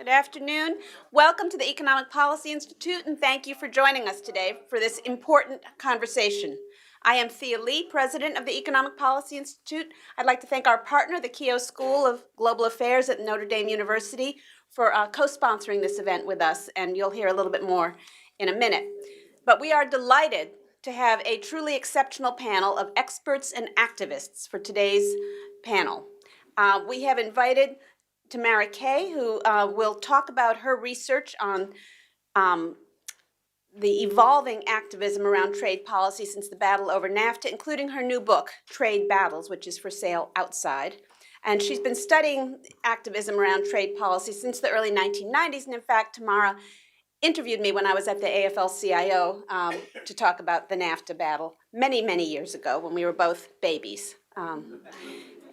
Good afternoon. Welcome to the Economic Policy Institute, and thank you for joining us today for this important conversation. I am Thea Lee, president of the Economic Policy Institute. I'd like to thank our partner, the Keough School of Global Affairs at Notre Dame University, for co-sponsoring this event with us, and you'll hear a little bit more in a minute. But we are delighted to have a truly exceptional panel of experts and activists for today's panel. We have invited Tamara Kay, who will talk about her research on the evolving activism around trade policy since the battle over NAFTA, including her new book, Trade Battles, which is for sale outside. And she's been studying activism around trade policy since the early 1990s. And in fact, Tamara interviewed me when I was at the AFL-CIO to talk about the NAFTA battle many, many years ago when we were both babies.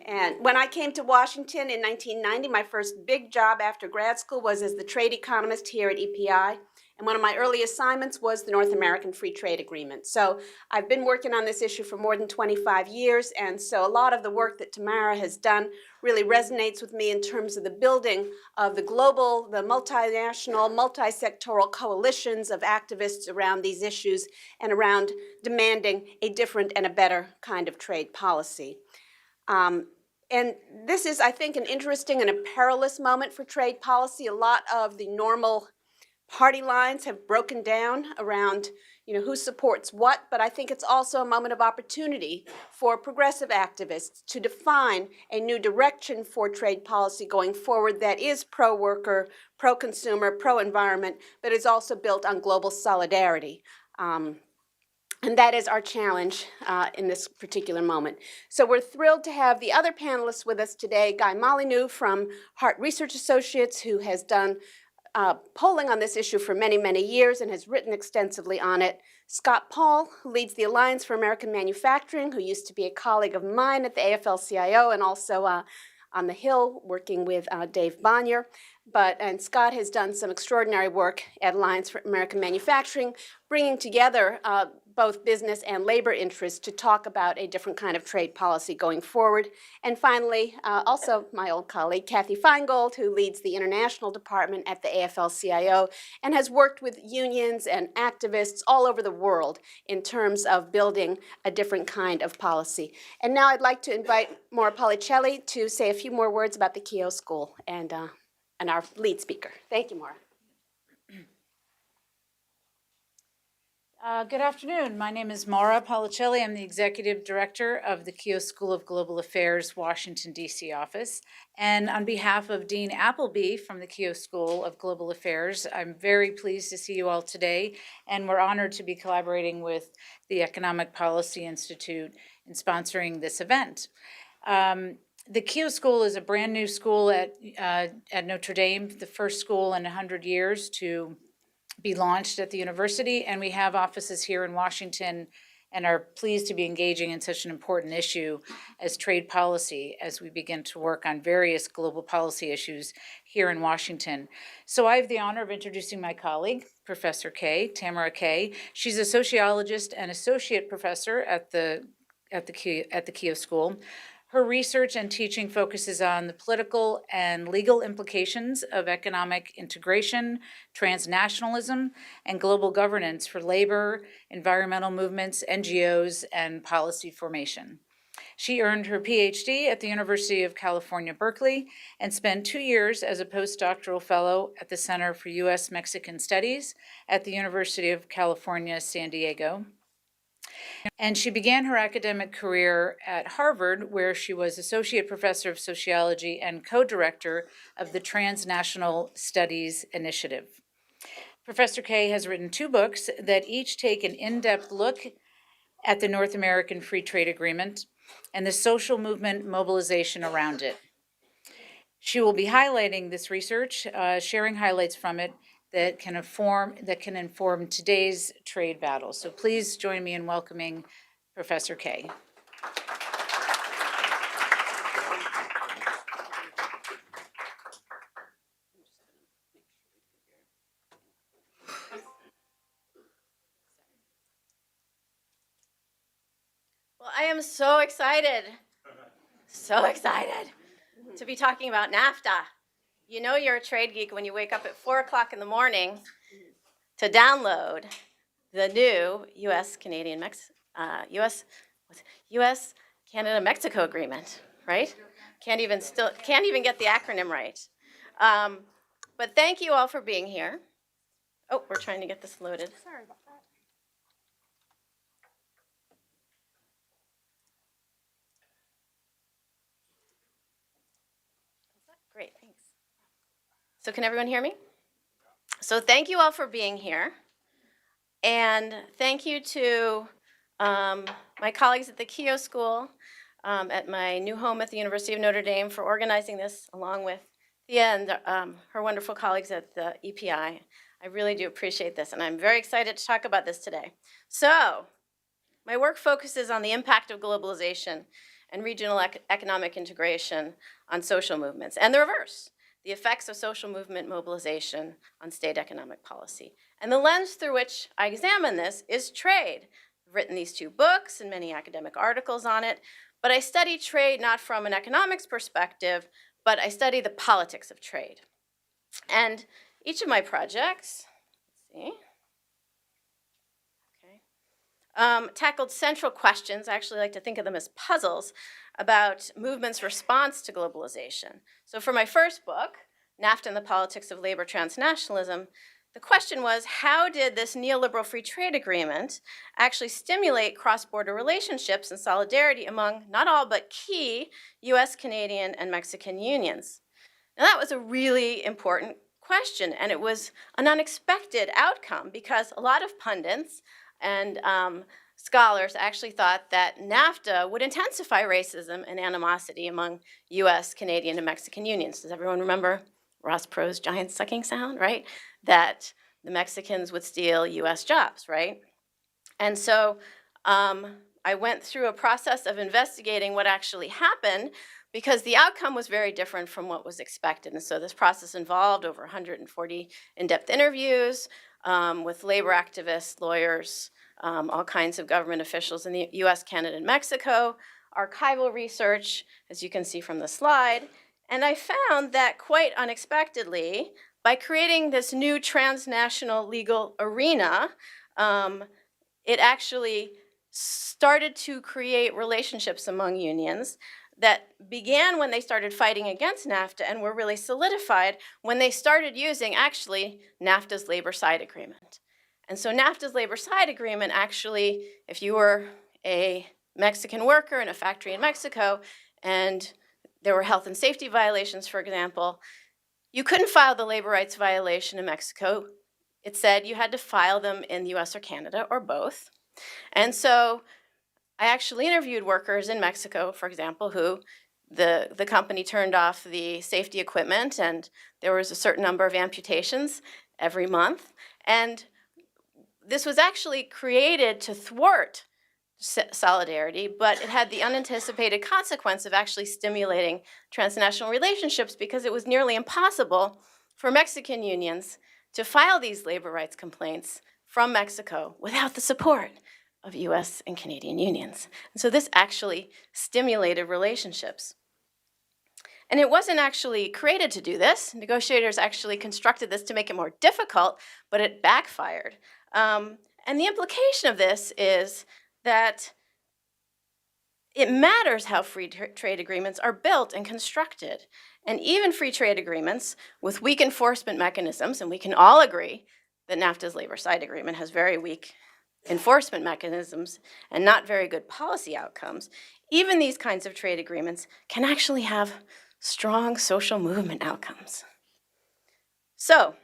And when I came to Washington in 1990, my first big job after grad school was as the trade economist here at EPI. And one of my early assignments was the North American Free Trade Agreement. So I've been working on this issue for more than 25 years. And so a lot of the work that Tamara has done really resonates with me in terms of the building of the global, the multinational, multi-sectoral coalitions of activists around these issues and around demanding a different and a better kind of trade policy. And this is, I think, an interesting and a perilous moment for trade policy. A lot of the normal party lines have broken down around, who supports what, but I think it's also a moment of opportunity for progressive activists to define a new direction for trade policy going forward that is pro-worker, pro-consumer, pro-environment, but is also built on global solidarity. And that is our challenge in this particular moment. So we're thrilled to have the other panelists with us today, Guy Molyneux from Hart Research Associates, who has done polling on this issue for many, many years and has written extensively on it. Scott Paul, who leads the Alliance for American Manufacturing, who used to be a colleague of mine at the AFL-CIO and also on the Hill working with Dave Bonnier. And Scott has done some extraordinary work at Alliance for American Manufacturing, bringing together both business and labor interests to talk about a different kind of trade policy going forward. And finally, also my old colleague, Kathy Feingold, who leads the international department at the AFL-CIO and has worked with unions and activists all over the world in terms of building a different kind of policy. And now I'd like to invite Maura Policelli to say a few more words about the Keough School and our lead speaker. Thank you, Maura. Good afternoon. My name is Maura Policelli. I'm the Executive Director of the Keough School of Global Affairs, Washington, D.C. office. And on behalf of Dean Appleby from the Keough School of Global Affairs, I'm very pleased to see you all today. And we're honored to be collaborating with the Economic Policy Institute in sponsoring this event. The Keough School is a brand new school at Notre Dame, the first school in 100 years to be launched at the university, and we have offices here in Washington and are pleased to be engaging in such an important issue as trade policy as we begin to work on various global policy issues here in Washington. So I have the honor of introducing my colleague, Professor Kay, Tamara Kay. She's a sociologist and associate professor at the Keough School. Her research and teaching focuses on the political and legal implications of economic integration, transnationalism, and global governance for labor, environmental movements, NGOs, and policy formation. She earned her PhD at the University of California, Berkeley, and spent 2 years as a postdoctoral fellow at the Center for U.S.-Mexican Studies at the University of California, San Diego. And she began her academic career at Harvard, where she was Associate Professor of Sociology and co-director of the Transnational Studies Initiative. Professor Kay has written 2 books that each take an in-depth look at the North American Free Trade Agreement and the social movement mobilization around it. She will be highlighting this research, sharing highlights from it, that can inform today's trade battle. So please join me in welcoming Professor Kay. Well, I am so excited to be talking about NAFTA. you know you're a trade geek when you wake up at 4 o'clock in the morning to download the new U.S. Canada Mexico agreement, right? Can't even get the acronym right. But thank you all for being here. Oh, we're trying to get this loaded. Sorry about that. Great, thanks. So can everyone hear me? So thank you all for being here. And thank you to my colleagues at the Keough School, at my new home at the University of Notre Dame for organizing this, along with Thea and her wonderful colleagues at the EPI. I really do appreciate this, and I'm very excited to talk about this today. So, my work focuses on the impact of globalization and regional economic integration on social movements, and the reverse, the effects of social movement mobilization on state economic policy. And the lens through which I examine this is trade. I've written these 2 books and many academic articles on it, but I study trade not from an economics perspective, but I study the politics of trade. And each of my projects, let's see, tackled central questions. I actually like to think of them as puzzles about movements' response to globalization. So for my first book, NAFTA and the Politics of Labor Transnationalism, the question was, how did this neoliberal free trade agreement actually stimulate cross-border relationships and solidarity among not all but key US, Canadian, and Mexican unions? Now that was a really important question, and it was an unexpected outcome because a lot of pundits and scholars actually thought that NAFTA would intensify racism and animosity among US, Canadian, and Mexican unions. Does everyone remember Ross Perot's giant sucking sound, right? That the Mexicans would steal US jobs, right? And so I went through a process of investigating what actually happened because the outcome was very different from what was expected. And so this process involved over 140 in-depth interviews with labor activists, lawyers, all kinds of government officials in the US, Canada, and Mexico, archival research, as you can see from the slide. And I found that quite unexpectedly, by creating this new transnational legal arena, it actually started to create relationships among unions that began when they started fighting against NAFTA and were really solidified when they started using, actually, NAFTA's labor side agreement. And so NAFTA's labor side agreement actually, if you were a Mexican worker in a factory in Mexico and there were health and safety violations, for example, you couldn't file the labor rights violation in Mexico. It said you had to file them in the US or Canada or both. And so I actually interviewed workers in Mexico, for example, who the company turned off the safety equipment and there was a certain number of amputations every month. And this was actually created to thwart solidarity, but it had the unanticipated consequence of actually stimulating transnational relationships because it was nearly impossible for Mexican unions to file these labor rights complaints from Mexico without the support of US and Canadian unions. And so this actually stimulated relationships. And it wasn't actually created to do this. Negotiators actually constructed this to make it more difficult, but it backfired. And the implication of this is that it matters how free trade agreements are built and constructed. And even free trade agreements with weak enforcement mechanisms, and we can all agree that NAFTA's labor side agreement has very weak enforcement mechanisms and not very good policy outcomes, even these kinds of trade agreements can actually have strong social movement outcomes. So,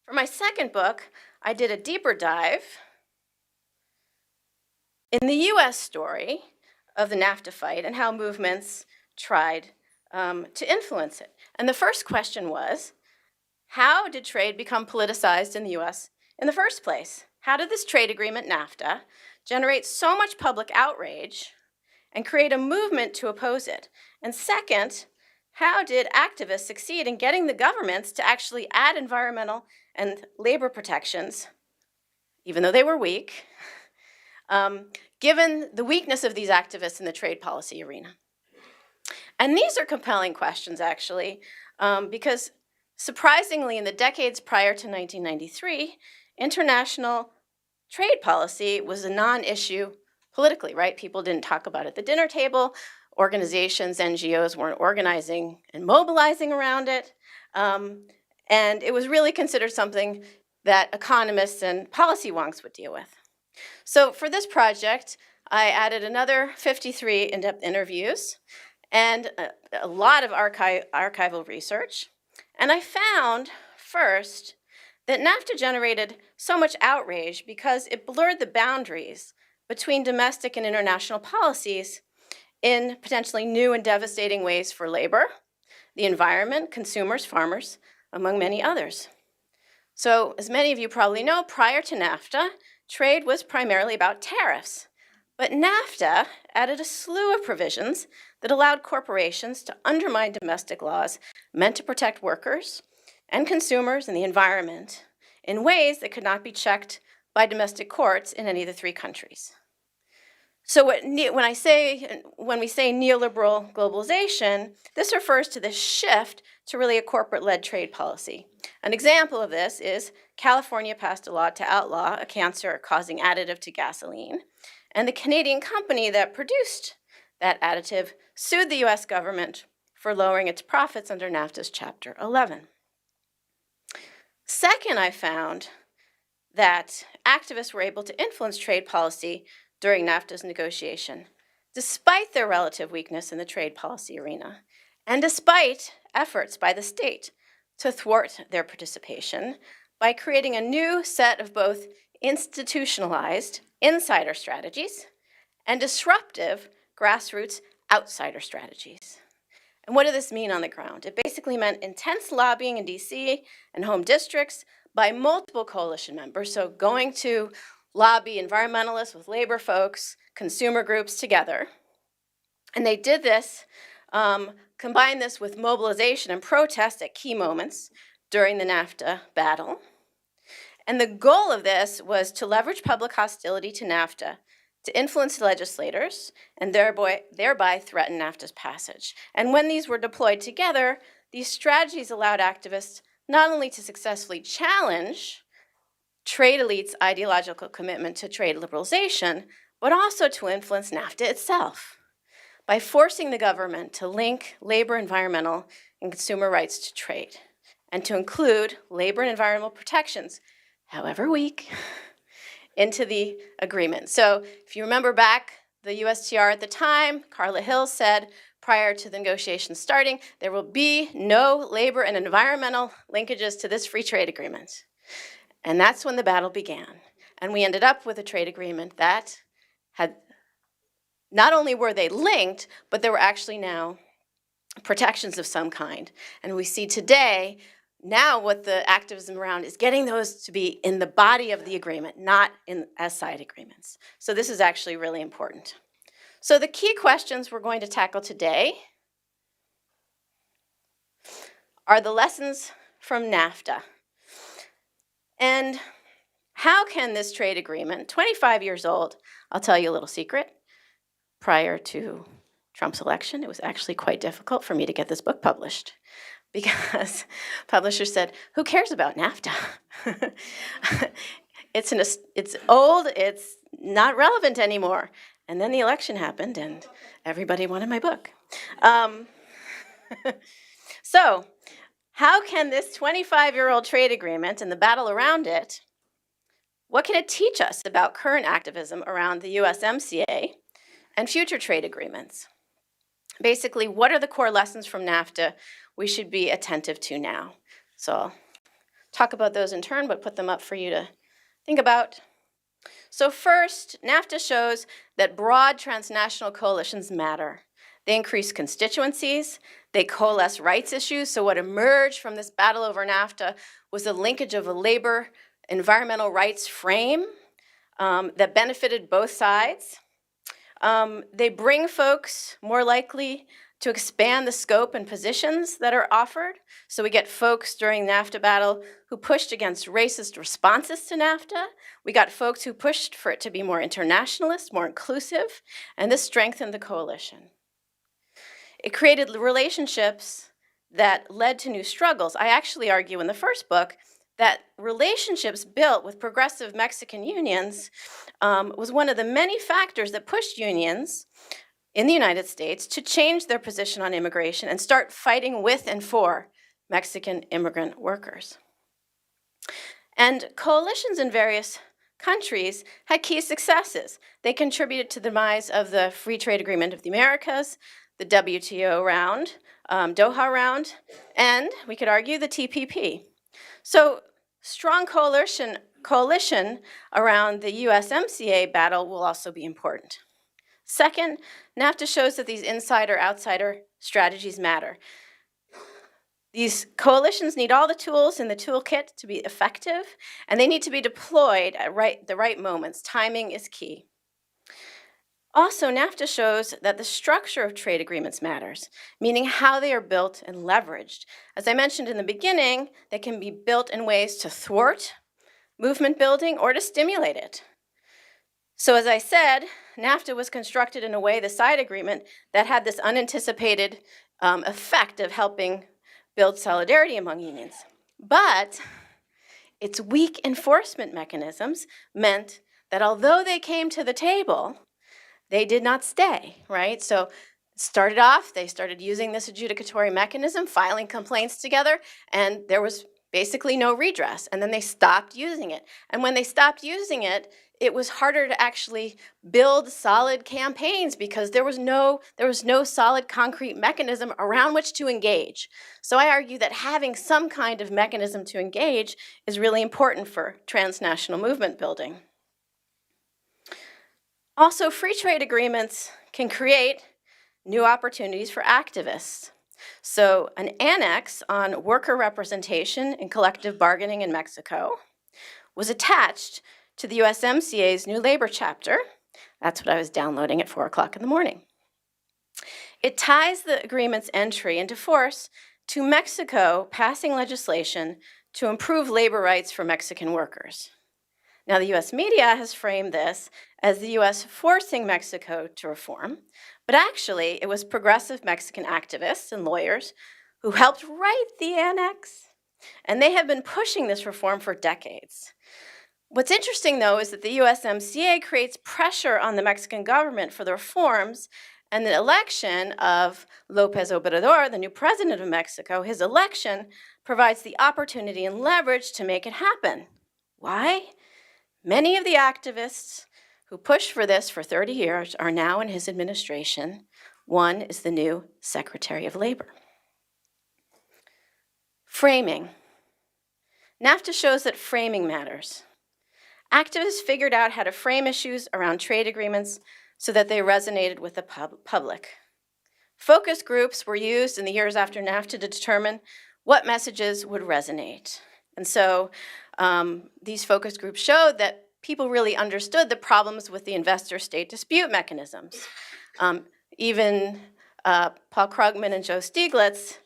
for my second book, I did a deeper dive in the US story of the NAFTA fight and how movements tried to influence it. And the first question was, how did trade become politicized in the US in the first place? How did this trade agreement, NAFTA, generate so much public outrage and create a movement to oppose it? And second, how did activists succeed in getting the governments to actually add environmental and labor protections, even though they were weak, given the weakness of these activists in the trade policy arena? And these are compelling questions, actually. because surprisingly, in the decades prior to 1993, international trade policy was a non-issue politically, right? People didn't talk about it at the dinner table. Organizations, NGOs weren't organizing and mobilizing around it. And it was really considered something that economists and policy wonks would deal with. So for this project, I added another 53 in-depth interviews and a lot of archival research. And I found, first, that NAFTA generated so much outrage because it blurred the boundaries between domestic and international policies in potentially new and devastating ways for labor, the environment, consumers, farmers, among many others. So, as many of you probably know, prior to NAFTA, trade was primarily about tariffs. But NAFTA added a slew of provisions that allowed corporations to undermine domestic laws meant to protect workers and consumers and the environment in ways that could not be checked by domestic courts in any of the three countries. So when we say neoliberal globalization, this refers to the shift to really a corporate-led trade policy. An example of this is California passed a law to outlaw a cancer-causing additive to gasoline, and the Canadian company that produced that additive sued the US government for lowering its profits under NAFTA's Chapter 11. Second, I found that activists were able to influence trade policy during NAFTA's negotiation, despite their relative weakness in the trade policy arena, and despite efforts by the state to thwart their participation by creating a new set of both institutionalized insider strategies and disruptive grassroots outsider strategies. And what did this mean on the ground? It basically meant intense lobbying in DC and home districts by multiple coalition members, so going to lobby environmentalists with labor folks, consumer groups together. And they did this, combined this with mobilization and protest at key moments during the NAFTA battle. And the goal of this was to leverage public hostility to NAFTA to influence legislators and thereby threaten NAFTA's passage. And when these were deployed together, these strategies allowed activists not only to successfully challenge trade elites' ideological commitment to trade liberalization, but also to influence NAFTA itself by forcing the government to link labor, environmental, and consumer rights to trade, and to include labor and environmental protections, however weak, into the agreement. So if you remember back, the USTR at the time, Carla Hill said, prior to the negotiations starting, there will be no labor and environmental linkages to this free trade agreement. And that's when the battle began. And we ended up with a trade agreement that had, not only were they linked, but there were actually now protections of some kind. And we see today, now what the activism around is getting those to be in the body of the agreement, not as side agreements. So this is actually really important. So the key questions we're going to tackle today are the lessons from NAFTA. And how can this trade agreement, 25 years old, I'll tell you a little secret, prior to Trump's election, it was actually quite difficult for me to get this book published because publishers said, who cares about NAFTA? It's old, it's not relevant anymore. And then the election happened and everybody wanted my book. So, how can this 25-year-old trade agreement and the battle around it, what can it teach us about current activism around the USMCA and future trade agreements? Basically, what are the core lessons from NAFTA we should be attentive to now? So I'll talk about those in turn, but put them up for you to think about. So first, NAFTA shows that broad transnational coalitions matter. They increase constituencies, they coalesce rights issues. So what emerged from this battle over NAFTA was a linkage of a labor environmental rights frame that benefited both sides. They bring folks more likely to expand the scope and positions that are offered. So we get folks during the NAFTA battle who pushed against racist responses to NAFTA. We got folks who pushed for it to be more internationalist, more inclusive, and this strengthened the coalition. It created relationships that led to new struggles. I actually argue in the first book that relationships built with progressive Mexican unions was one of the many factors that pushed unions in the United States to change their position on immigration and start fighting with and for Mexican immigrant workers. And coalitions in various countries had key successes. They contributed to the demise of the Free Trade Agreement of the Americas, the WTO round, Doha round, and we could argue the TPP. So strong coalition around the USMCA battle will also be important. Second, NAFTA shows that these insider-outsider strategies matter. These coalitions need all the tools in the toolkit to be effective, and they need to be deployed at the right moments. Timing is key. Also, NAFTA shows that the structure of trade agreements matters, meaning how they are built and leveraged. As I mentioned in the beginning, they can be built in ways to thwart movement building or to stimulate it. So as I said, NAFTA was constructed in a way, the side agreement, that had this unanticipated effect of helping build solidarity among unions. But its weak enforcement mechanisms meant that although they came to the table, they did not stay, right? So started off, they started using this adjudicatory mechanism, filing complaints together, and there was basically no redress. And then they stopped using it. And when they stopped using it, it was harder to actually build solid campaigns because there was no solid concrete mechanism around which to engage. So I argue that having some kind of mechanism to engage is really important for transnational movement building. Also, free trade agreements can create new opportunities for activists. So an annex on worker representation and collective bargaining in Mexico was attached to the USMCA's new labor chapter. That's what I was downloading at 4 o'clock in the morning. It ties the agreement's entry into force to Mexico passing legislation to improve labor rights for Mexican workers. Now, the US media has framed this as the US forcing Mexico to reform, but actually it was progressive Mexican activists and lawyers who helped write the annex, and they have been pushing this reform for decades. What's interesting, though, is that the USMCA creates pressure on the Mexican government for the reforms, and the election of López Obrador, the new president of Mexico, his election provides the opportunity and leverage to make it happen. Why? Many of the activists who pushed for this for 30 years are now in his administration. One is the new Secretary of Labor. Framing. NAFTA shows that framing matters. Activists figured out how to frame issues around trade agreements so that they resonated with the public. Focus groups were used in the years after NAFTA to determine what messages would resonate. And so these focus groups showed that people really understood the problems with the investor-state dispute mechanisms. Even Paul Krugman and Joe Stiglitz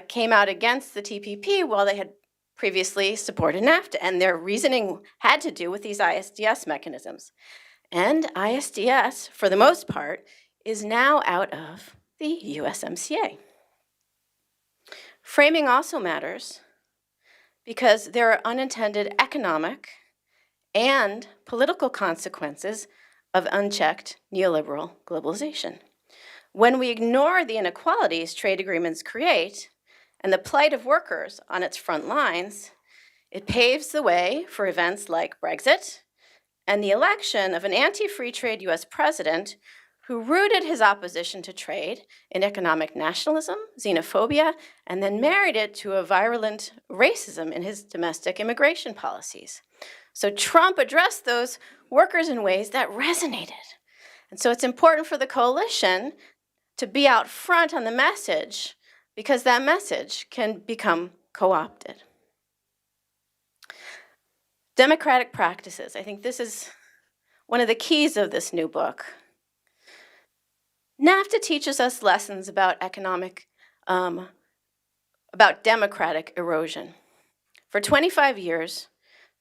came out against the TPP while they had previously supported NAFTA, and their reasoning had to do with these ISDS mechanisms. And ISDS, for the most part, is now out of the USMCA. Framing also matters because there are unintended economic and political consequences of unchecked neoliberal globalization. When we ignore the inequalities trade agreements create and the plight of workers on its front lines, it paves the way for events like Brexit and the election of an anti-free trade US president who rooted his opposition to trade in economic nationalism, xenophobia, and then married it to a virulent racism in his domestic immigration policies. So Trump addressed those workers in ways that resonated. And so it's important for the coalition to be out front on the message because that message can become co-opted. Democratic practices. I think this is one of the keys of this new book. NAFTA teaches us lessons about about democratic erosion. For 25 years,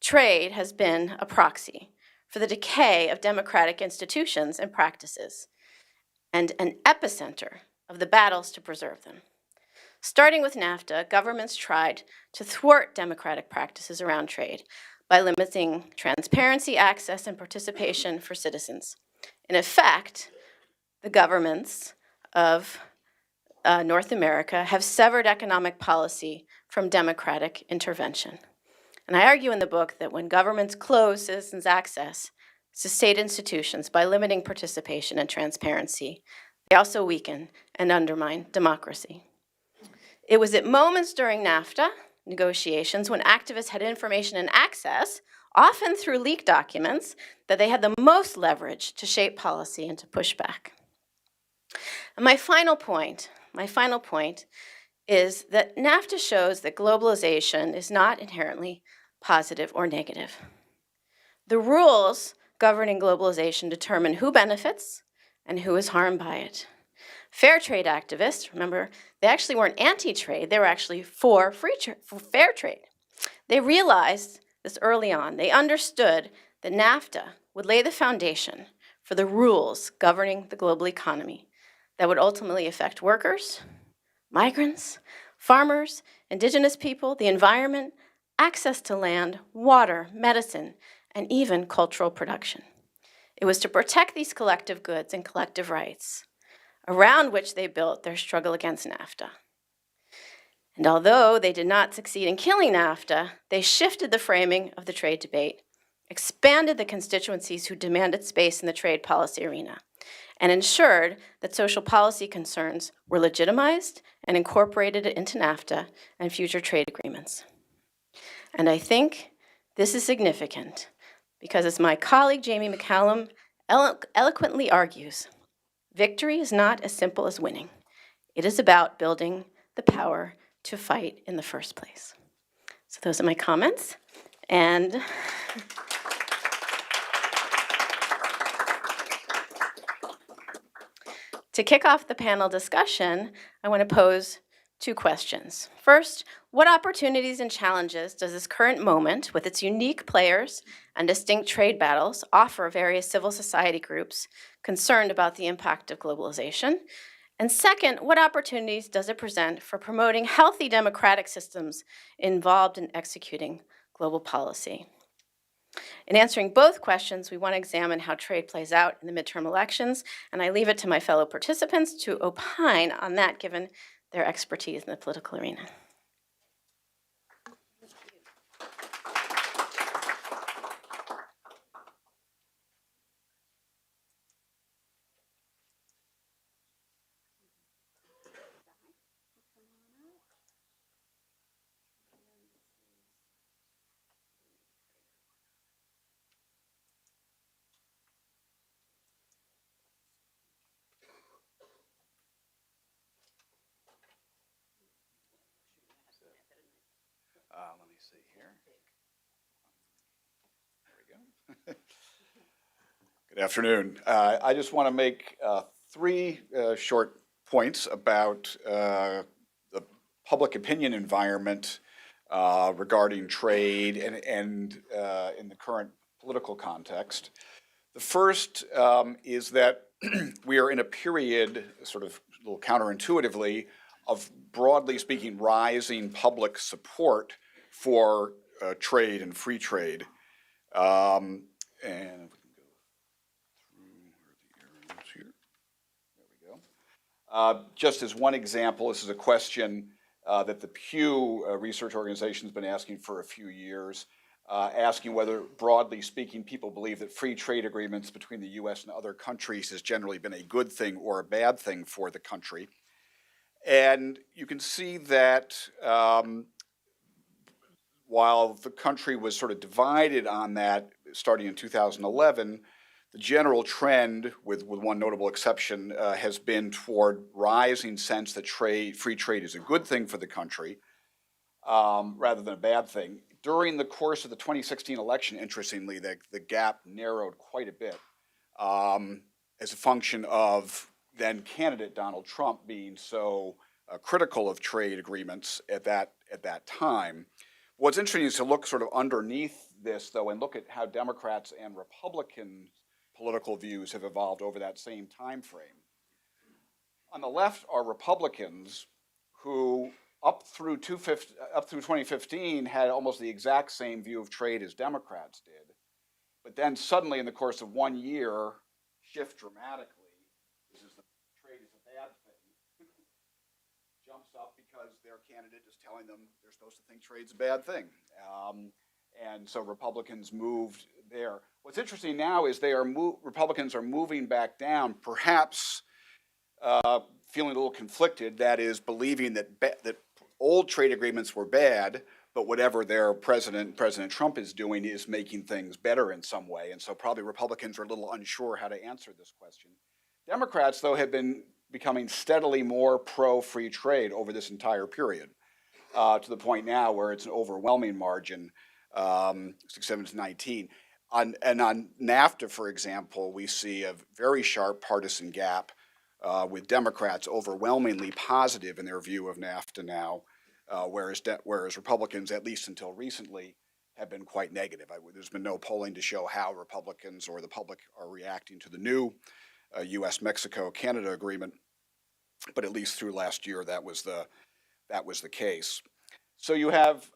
trade has been a proxy for the decay of democratic institutions and practices, and an epicenter of the battles to preserve them. Starting with NAFTA, governments tried to thwart democratic practices around trade by limiting transparency, access, and participation for citizens. In effect, the governments of North America have severed economic policy from democratic intervention. And I argue in the book that when governments close citizens' access to state institutions by limiting participation and transparency, they also weaken and undermine democracy. It was at moments during NAFTA negotiations when activists had information and access, often through leaked documents, that they had the most leverage to shape policy and to push back. And my final point is that NAFTA shows that globalization is not inherently positive or negative. The rules governing globalization determine who benefits and who is harmed by it. Fair trade activists, remember, they actually weren't anti-trade, they were actually for fair trade. They realized this early on. They understood that NAFTA would lay the foundation for the rules governing the global economy that would ultimately affect workers, migrants, farmers, indigenous people, the environment, access to land, water, medicine, and even cultural production. It was to protect these collective goods and collective rights around which they built their struggle against NAFTA. And although they did not succeed in killing NAFTA, they shifted the framing of the trade debate, expanded the constituencies who demanded space in the trade policy arena, and ensured that social policy concerns were legitimized and incorporated into NAFTA and future trade agreements. And I think this is significant because, as my colleague Jamie McCallum eloquently argues, victory is not as simple as winning. It is about building the power to fight in the first place. So those are my comments. And to kick off the panel discussion, I want to pose two questions. First, what opportunities and challenges does this current moment, with its unique players and distinct trade battles, offer various civil society groups concerned about the impact of globalization? And second, what opportunities does it present for promoting healthy democratic systems involved in executing global policy? In answering both questions, we want to examine how trade plays out in the midterm elections, and I leave it to my fellow participants to opine on that, given their expertise in the political arena. Let me see here. There we go. Good afternoon. I just want to make three short points about the public opinion environment regarding trade and in the current political context. The first is that we are in a period, sort of a little counterintuitively, of broadly speaking rising public support for trade and free trade. And if we can go through the arrows here. There we go. Just as one example, this is a question that the Pew Research Organization has been asking for a few years, asking whether, broadly speaking, people believe that free trade agreements between the U.S. and other countries has generally been a good thing or a bad thing for the country. And you can see that while the country was sort of divided on that starting in 2011, the general trend, with one notable exception, has been toward rising sense that free trade is a good thing for the country rather than a bad thing. During the course of the 2016 election, interestingly, the gap narrowed quite a bit as a function of then candidate Donald Trump being so critical of trade agreements at that time. What's interesting is to look sort of underneath this, though, and look at how Democrats and Republican political views have evolved over that same time frame. On the left are Republicans who up through 2015 had almost the exact same view of trade as Democrats did, but then suddenly in the course of 1 year shift dramatically. This is the trade is a bad thing. Jumps up because their candidate is telling them they're supposed to think trade's a bad thing. And so Republicans moved there. What's interesting now is Republicans are moving back down, perhaps feeling a little conflicted, that is, believing that old trade agreements were bad, but whatever their President Trump is doing is making things better in some way. And so probably Republicans are a little unsure how to answer this question. Democrats, though, have been becoming steadily more pro-free trade over this entire period, to the point now where it's an overwhelming margin, 6-7-19. On NAFTA, for example, we see a very sharp partisan gap with Democrats overwhelmingly positive in their view of NAFTA now, whereas Republicans, at least until recently, have been quite negative. There's been no polling to show how Republicans or the public are reacting to the new U.S.-Mexico-Canada agreement, but at least through last year, that was the case. So you have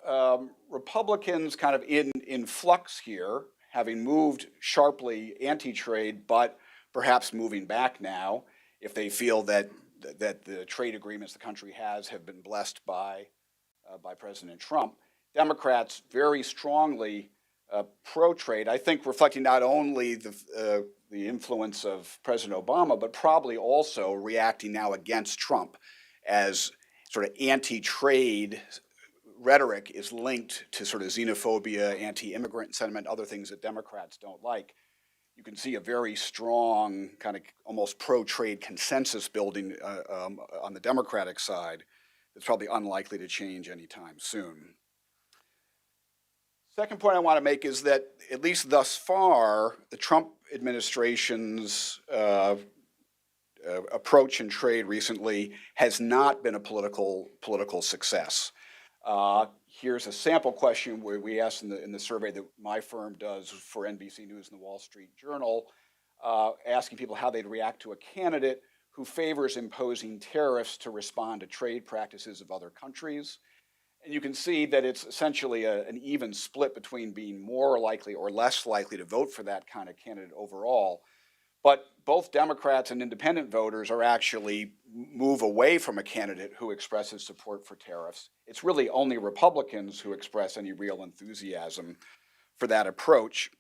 Republicans kind of in flux here, having moved sharply anti-trade, but perhaps moving back now if they feel that the trade agreements the country has have been blessed by President Trump. Democrats very strongly pro-trade, I think reflecting not only the influence of President Obama, but probably also reacting now against Trump as sort of anti-trade rhetoric is linked to sort of xenophobia, anti-immigrant sentiment, other things that Democrats don't like. You can see a very strong kind of almost pro-trade consensus building on the Democratic side that's probably unlikely to change anytime soon. Second point I want to make is that, at least thus far, the Trump administration's approach in trade recently has not been a political success. Here's a sample question where we asked in the survey that my firm does for NBC News and the Wall Street Journal, asking people how they'd react to a candidate who favors imposing tariffs to respond to trade practices of other countries. And you can see that it's essentially an even split between being more likely or less likely to vote for that kind of candidate overall. But both Democrats and independent voters are actually move away from a candidate who expresses support for tariffs. It's really only Republicans who express any real enthusiasm for that approach.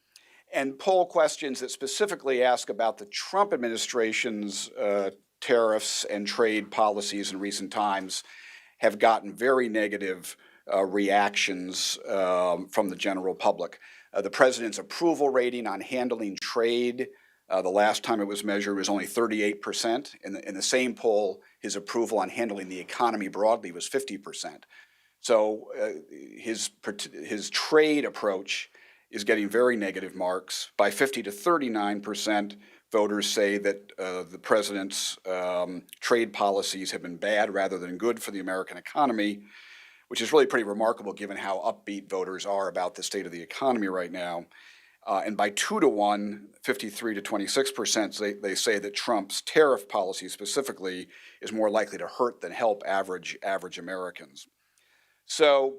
And poll questions that specifically ask about the Trump administration's tariffs and trade policies in recent times have gotten very negative reactions from the general public. The president's approval rating on handling trade, the last time it was measured, was only 38%. In the same poll, his approval on handling the economy broadly was 50%. So his trade approach is getting very negative marks. By 50 to 39%, voters say that the president's trade policies have been bad rather than good for the American economy, which is really pretty remarkable given how upbeat voters are about the state of the economy right now. And by 2 to 1, 53 to 26%, they say that Trump's tariff policy specifically is more likely to hurt than help average Americans. So,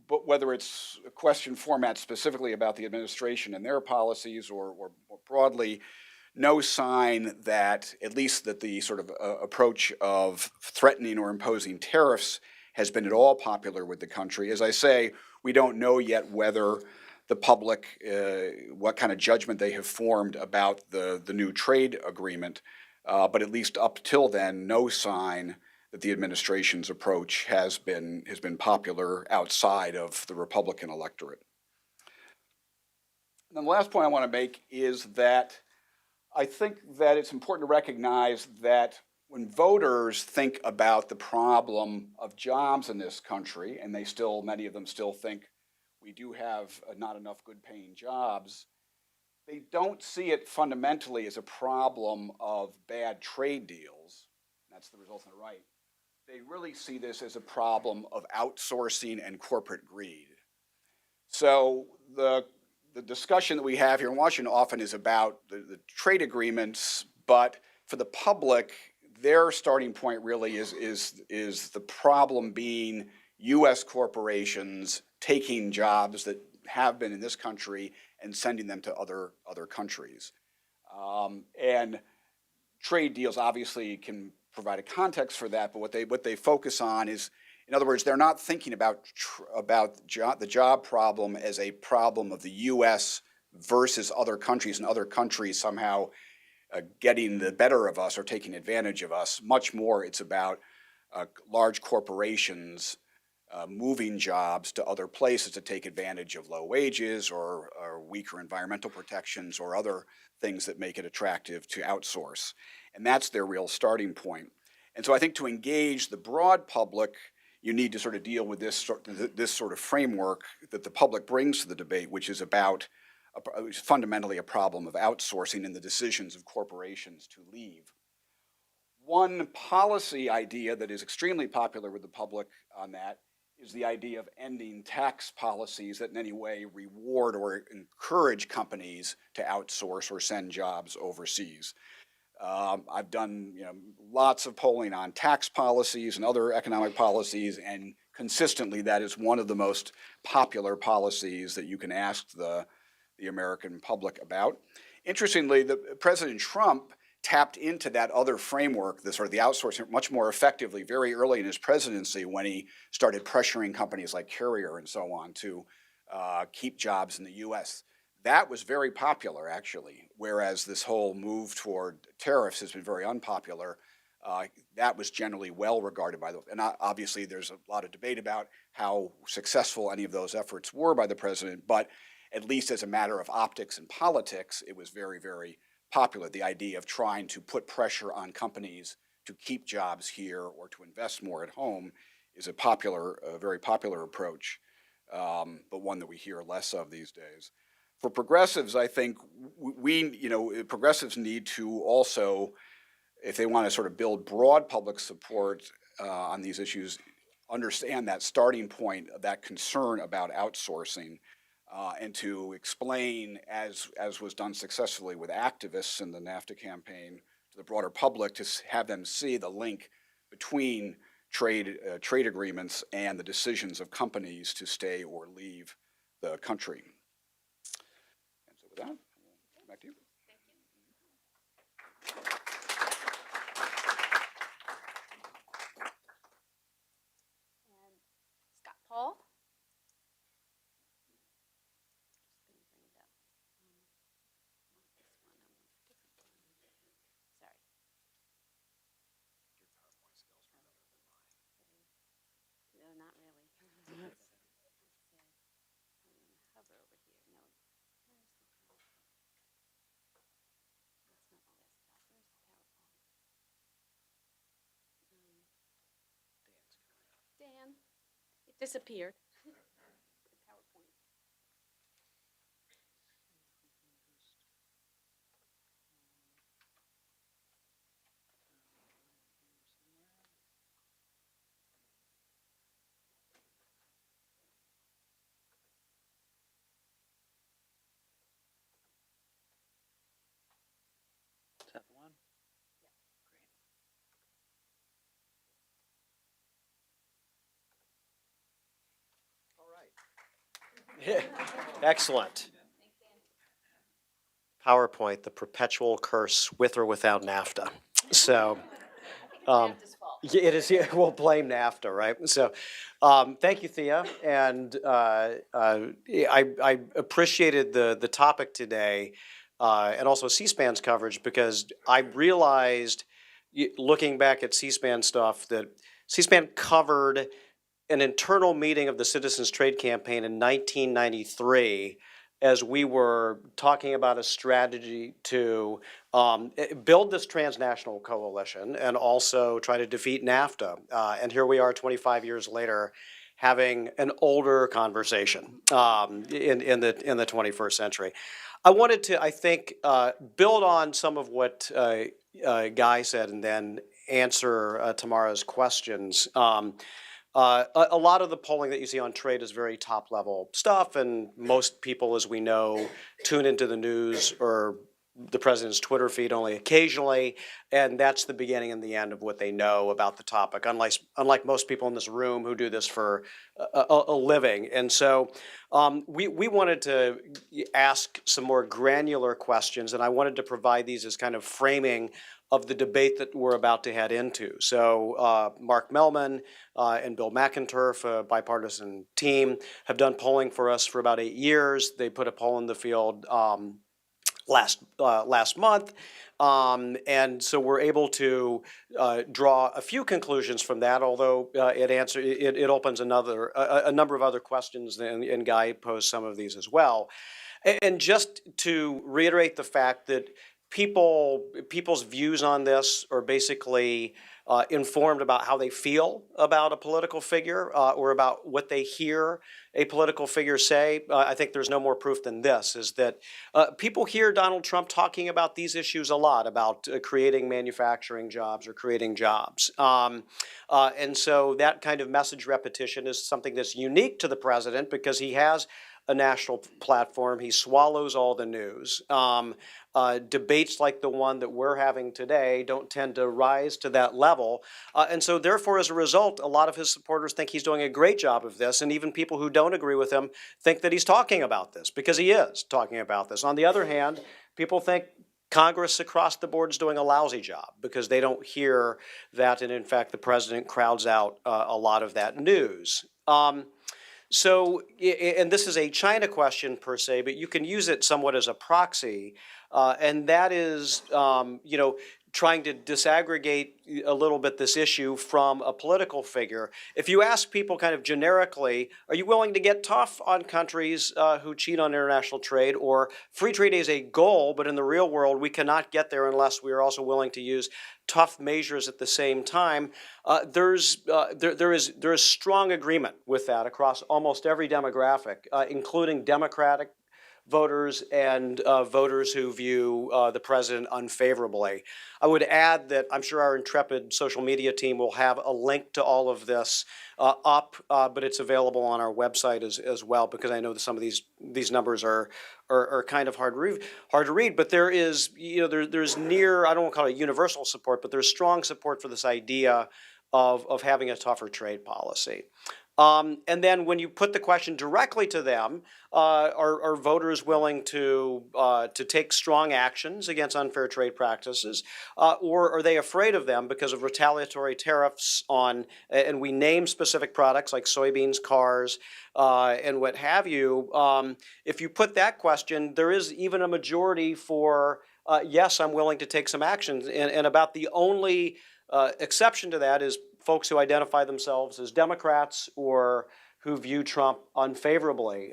but whether it's a question format specifically about the administration and their policies or more broadly, no sign that, at least that the sort of approach of threatening or imposing tariffs has been at all popular with the country. As I say, we don't know yet whether the public, what kind of judgment they have formed about the new trade agreement, but at least up till then, no sign that the administration's approach has been popular outside of the Republican electorate. And the last point I want to make is that I think that it's important to recognize that when voters think about the problem of jobs in this country, and many of them still think we do have not enough good paying jobs, they don't see it fundamentally as a problem of bad trade deals. That's the result on the right. They really see this as a problem of outsourcing and corporate greed. So the discussion that we have here in Washington often is about the trade agreements, but for the public, their starting point really is the problem being U.S. corporations taking jobs that have been in this country and sending them to other countries. And trade deals obviously can provide a context for that, but what they focus on is, in other words, they're not thinking about the job problem as a problem of the U.S. versus other countries, and other countries somehow getting the better of us or taking advantage of us. Much more, it's about large corporations moving jobs to other places to take advantage of low wages or weaker environmental protections or other things that make it attractive to outsource. And that's their real starting point. And so I think to engage the broad public, you need to sort of deal with this sort of framework that the public brings to the debate, which is about fundamentally a problem of outsourcing and the decisions of corporations to leave. One policy idea that is extremely popular with the public on that is the idea of ending tax policies that in any way reward or encourage companies to outsource or send jobs overseas. I've done lots of polling on tax policies and other economic policies, and consistently that is one of the most popular policies that you can ask the American public about. Interestingly, President Trump tapped into that other framework, the sort of the outsourcing, much more effectively very early in his presidency when he started pressuring companies like Carrier and so on to keep jobs in the U.S. That was very popular, actually, whereas this whole move toward tariffs has been very unpopular. That was generally well regarded by and obviously there's a lot of debate about how successful any of those efforts were by the president, but at least as a matter of optics and politics, it was very, very popular. The idea of trying to put pressure on companies to keep jobs here or to invest more at home is a very popular approach, but one that we hear less of these days. For progressives, I think progressives need to also, if they want to sort of build broad public support on these issues, understand that starting point of that concern about outsourcing, and to explain, as was done successfully with activists in the NAFTA campaign, to the broader public, to have them see the link between trade agreements and the decisions of companies to stay or leave the country. And so with that, back to you. Scott Paul. No, not really. Hover over here. No. That's not the last top. Where's the PowerPoint? Dan. It disappeared. The PowerPoint. Is that the one? Great. All right. Yeah. Excellent. PowerPoint, the perpetual curse with or without NAFTA. So, yeah, it is. Yeah, we'll blame NAFTA, right? So, thank you, Thea, and I appreciated the topic today, and also C-SPAN's coverage, because I realized, looking back at C-SPAN stuff, that C-SPAN covered an internal meeting of the Citizens Trade Campaign in 1993, as we were talking about a strategy to build this transnational coalition and also try to defeat NAFTA. And here we are 25 years later, having an older conversation in the 21st century. I wanted to, I think, build on some of what Guy said and then answer Tamara's questions. A lot of the polling that you see on trade is very top level stuff, and most people, as we know, tune into the news or the president's Twitter feed only occasionally, and that's the beginning and the end of what they know about the topic, unlike most people in this room who do this for a living. And so we wanted to ask some more granular questions, and I wanted to provide these as kind of framing of the debate that we're about to head into. So Mark Mellman and Bill McInturf, a bipartisan team, have done polling for us for about 8 years. They put a poll in the field last month, and so we're able to draw a few conclusions from that. Although it opens a number of other questions, and Guy posed some of these as well. And just to reiterate the fact that people's views on this are basically informed about how they feel about a political figure or about what they hear a political figure say. I think there's no more proof than this, is that people hear Donald Trump talking about these issues a lot, about creating manufacturing jobs or creating jobs. And so that kind of message repetition is something that's unique to the president because he has a national platform. He swallows all the news. Debates like the one that we're having today don't tend to rise to that level. And so therefore, as a result, a lot of his supporters think he's doing a great job of this. And even people who don't agree with him think that he's talking about this because he is talking about this. On the other hand, people think Congress across the board is doing a lousy job because they don't hear that. And in fact, the president crowds out a lot of that news. So, and this is a China question per se, but you can use it somewhat as a proxy, and that is, trying to disaggregate a little bit this issue from a political figure. If you ask people kind of generically, are you willing to get tough on countries who cheat on international trade, or free trade is a goal, but in the real world we cannot get there unless we are also willing to use tough measures at the same time, there is strong agreement with that across almost every demographic, including Democratic voters and voters who view the president unfavorably. I would add that I'm sure our intrepid social media team will have a link to all of this up, but it's available on our website as well, because I know that some of these numbers are kind of hard to read. But there is, there's near, I don't want to call it universal support, but there's strong support for this idea of having a tougher trade policy. And then when you put the question directly to them, are voters willing to take strong actions against unfair trade practices, or are they afraid of them because of retaliatory tariffs on, and we name specific products like soybeans, cars, and what have you. If you put that question, there is even a majority for, yes, I'm willing to take some actions. And about the only exception to that is folks who identify themselves as Democrats or who view Trump unfavorably.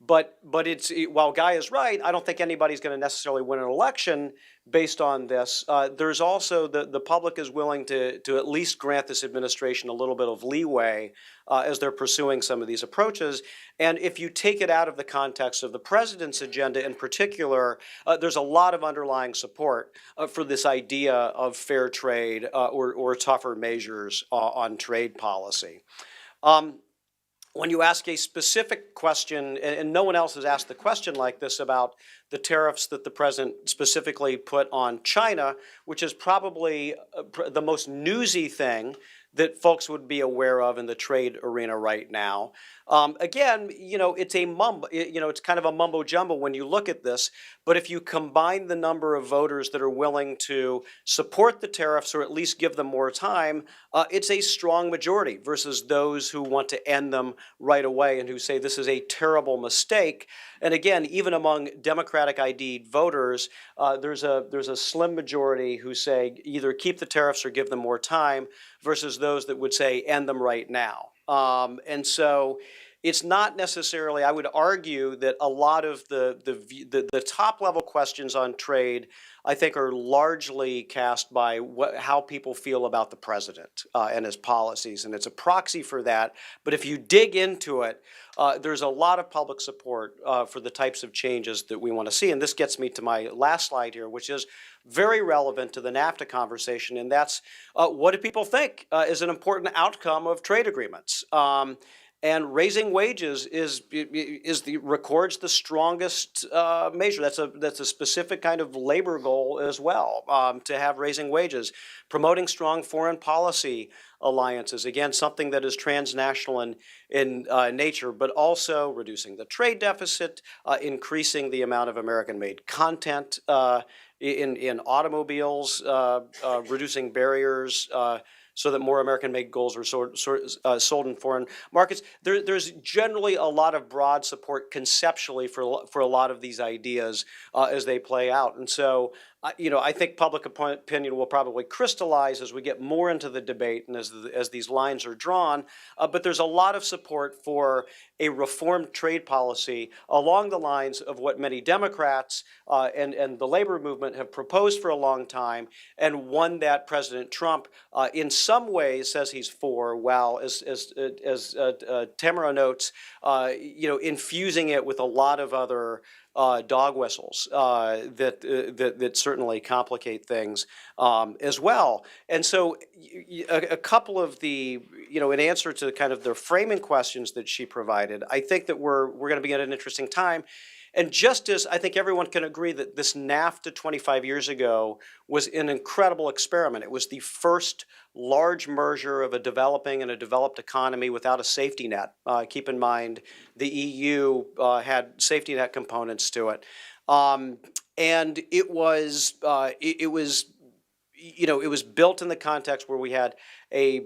But while Guy is right, I don't think anybody's going to necessarily win an election based on this. There's also the public is willing to at least grant this administration a little bit of leeway as they're pursuing some of these approaches. And if you take it out of the context of the president's agenda in particular, there's a lot of underlying support for this idea of fair trade or tougher measures on trade policy. When you ask a specific question, and no one else has asked the question like this about the tariffs that the president specifically put on China, which is probably the most newsy thing that folks would be aware of in the trade arena right now. Again, it's it's kind of a mumbo jumbo when you look at this. But if you combine the number of voters that are willing to support the tariffs or at least give them more time, it's a strong majority versus those who want to end them right away and who say this is a terrible mistake. And again, even among Democratic ID'd voters, there's a slim majority who say either keep the tariffs or give them more time, versus those that would say end them right now. And so it's not necessarily, I would argue that a lot of the top level questions on trade, I think, are largely cast by how people feel about the president and his policies. And it's a proxy for that. But if you dig into it, there's a lot of public support for the types of changes that we want to see. And this gets me to my last slide here, which is very relevant to the NAFTA conversation. And that's what do people think is an important outcome of trade agreements? And raising wages records the strongest measure. That's a specific kind of labor goal as well, to have raising wages. Promoting strong foreign policy alliances, again, something that is transnational in nature, but also reducing the trade deficit, increasing the amount of American-made content in automobiles, reducing barriers so that more American-made goals are sold in foreign markets. There's generally a lot of broad support conceptually for a lot of these ideas as they play out. And so, I think public opinion will probably crystallize as we get more into the debate and as these lines are drawn. But there's a lot of support for a reformed trade policy along the lines of what many Democrats and the labor movement have proposed for a long time, and one that President Trump, in some ways, says he's for, while as Tamara notes, infusing it with a lot of other dog whistles that certainly complicate things as well. And so a couple of the, in answer to kind of the framing questions that she provided, I think that we're going to be at an interesting time. And just as I think everyone can agree that this NAFTA 25 years ago was an incredible experiment. It was the first large merger of a developing and a developed economy without a safety net. Keep in mind, the EU had safety net components to it. And it was built in the context where we had a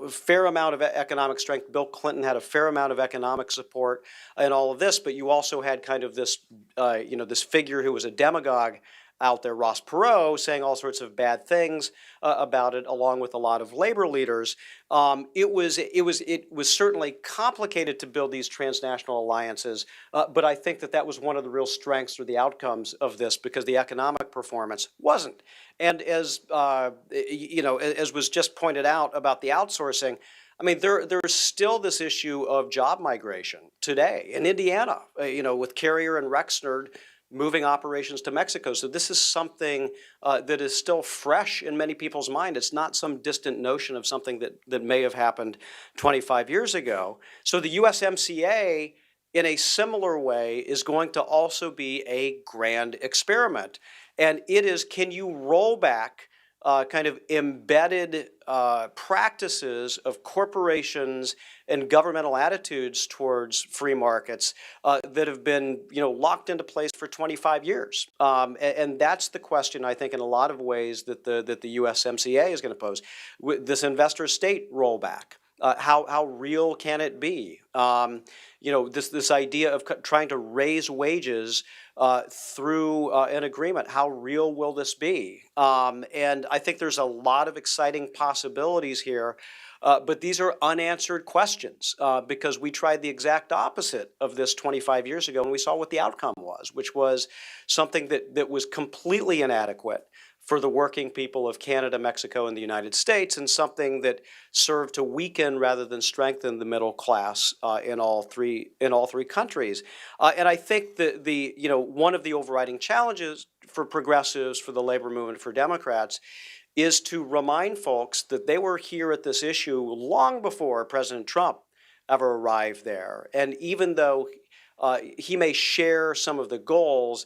fair amount of economic strength. Bill Clinton had a fair amount of economic support in all of this, but you also had kind of this this figure who was a demagogue out there, Ross Perot, saying all sorts of bad things about it, along with a lot of labor leaders. It was certainly complicated to build these transnational alliances, but I think that was one of the real strengths or the outcomes of this, because the economic performance wasn't. And as as was just pointed out about the outsourcing, I mean, there's still this issue of job migration today in Indiana, with Carrier and Rexnord moving operations to Mexico. So this is something that is still fresh in many people's mind. It's not some distant notion of something that may have happened 25 years ago. So the USMCA, in a similar way, is going to also be a grand experiment. And it is, can you roll back kind of embedded practices of corporations and governmental attitudes towards free markets that have been, locked into place for 25 years. And that's the question, I think, in a lot of ways that the USMCA is going to pose. This investor state rollback. How real can it be? This idea of trying to raise wages through an agreement. How real will this be? And I think there's a lot of exciting possibilities here. But these are unanswered questions because we tried the exact opposite of this 25 years ago, and we saw what the outcome was, which was something that was completely inadequate for the working people of Canada, Mexico, and the United States, and something that served to weaken rather than strengthen the middle class in all three countries. And I think that one of the overriding challenges for progressives, for the labor movement, for Democrats, is to remind folks that they were here at this issue long before President Trump ever arrived there. And even though he may share some of the goals,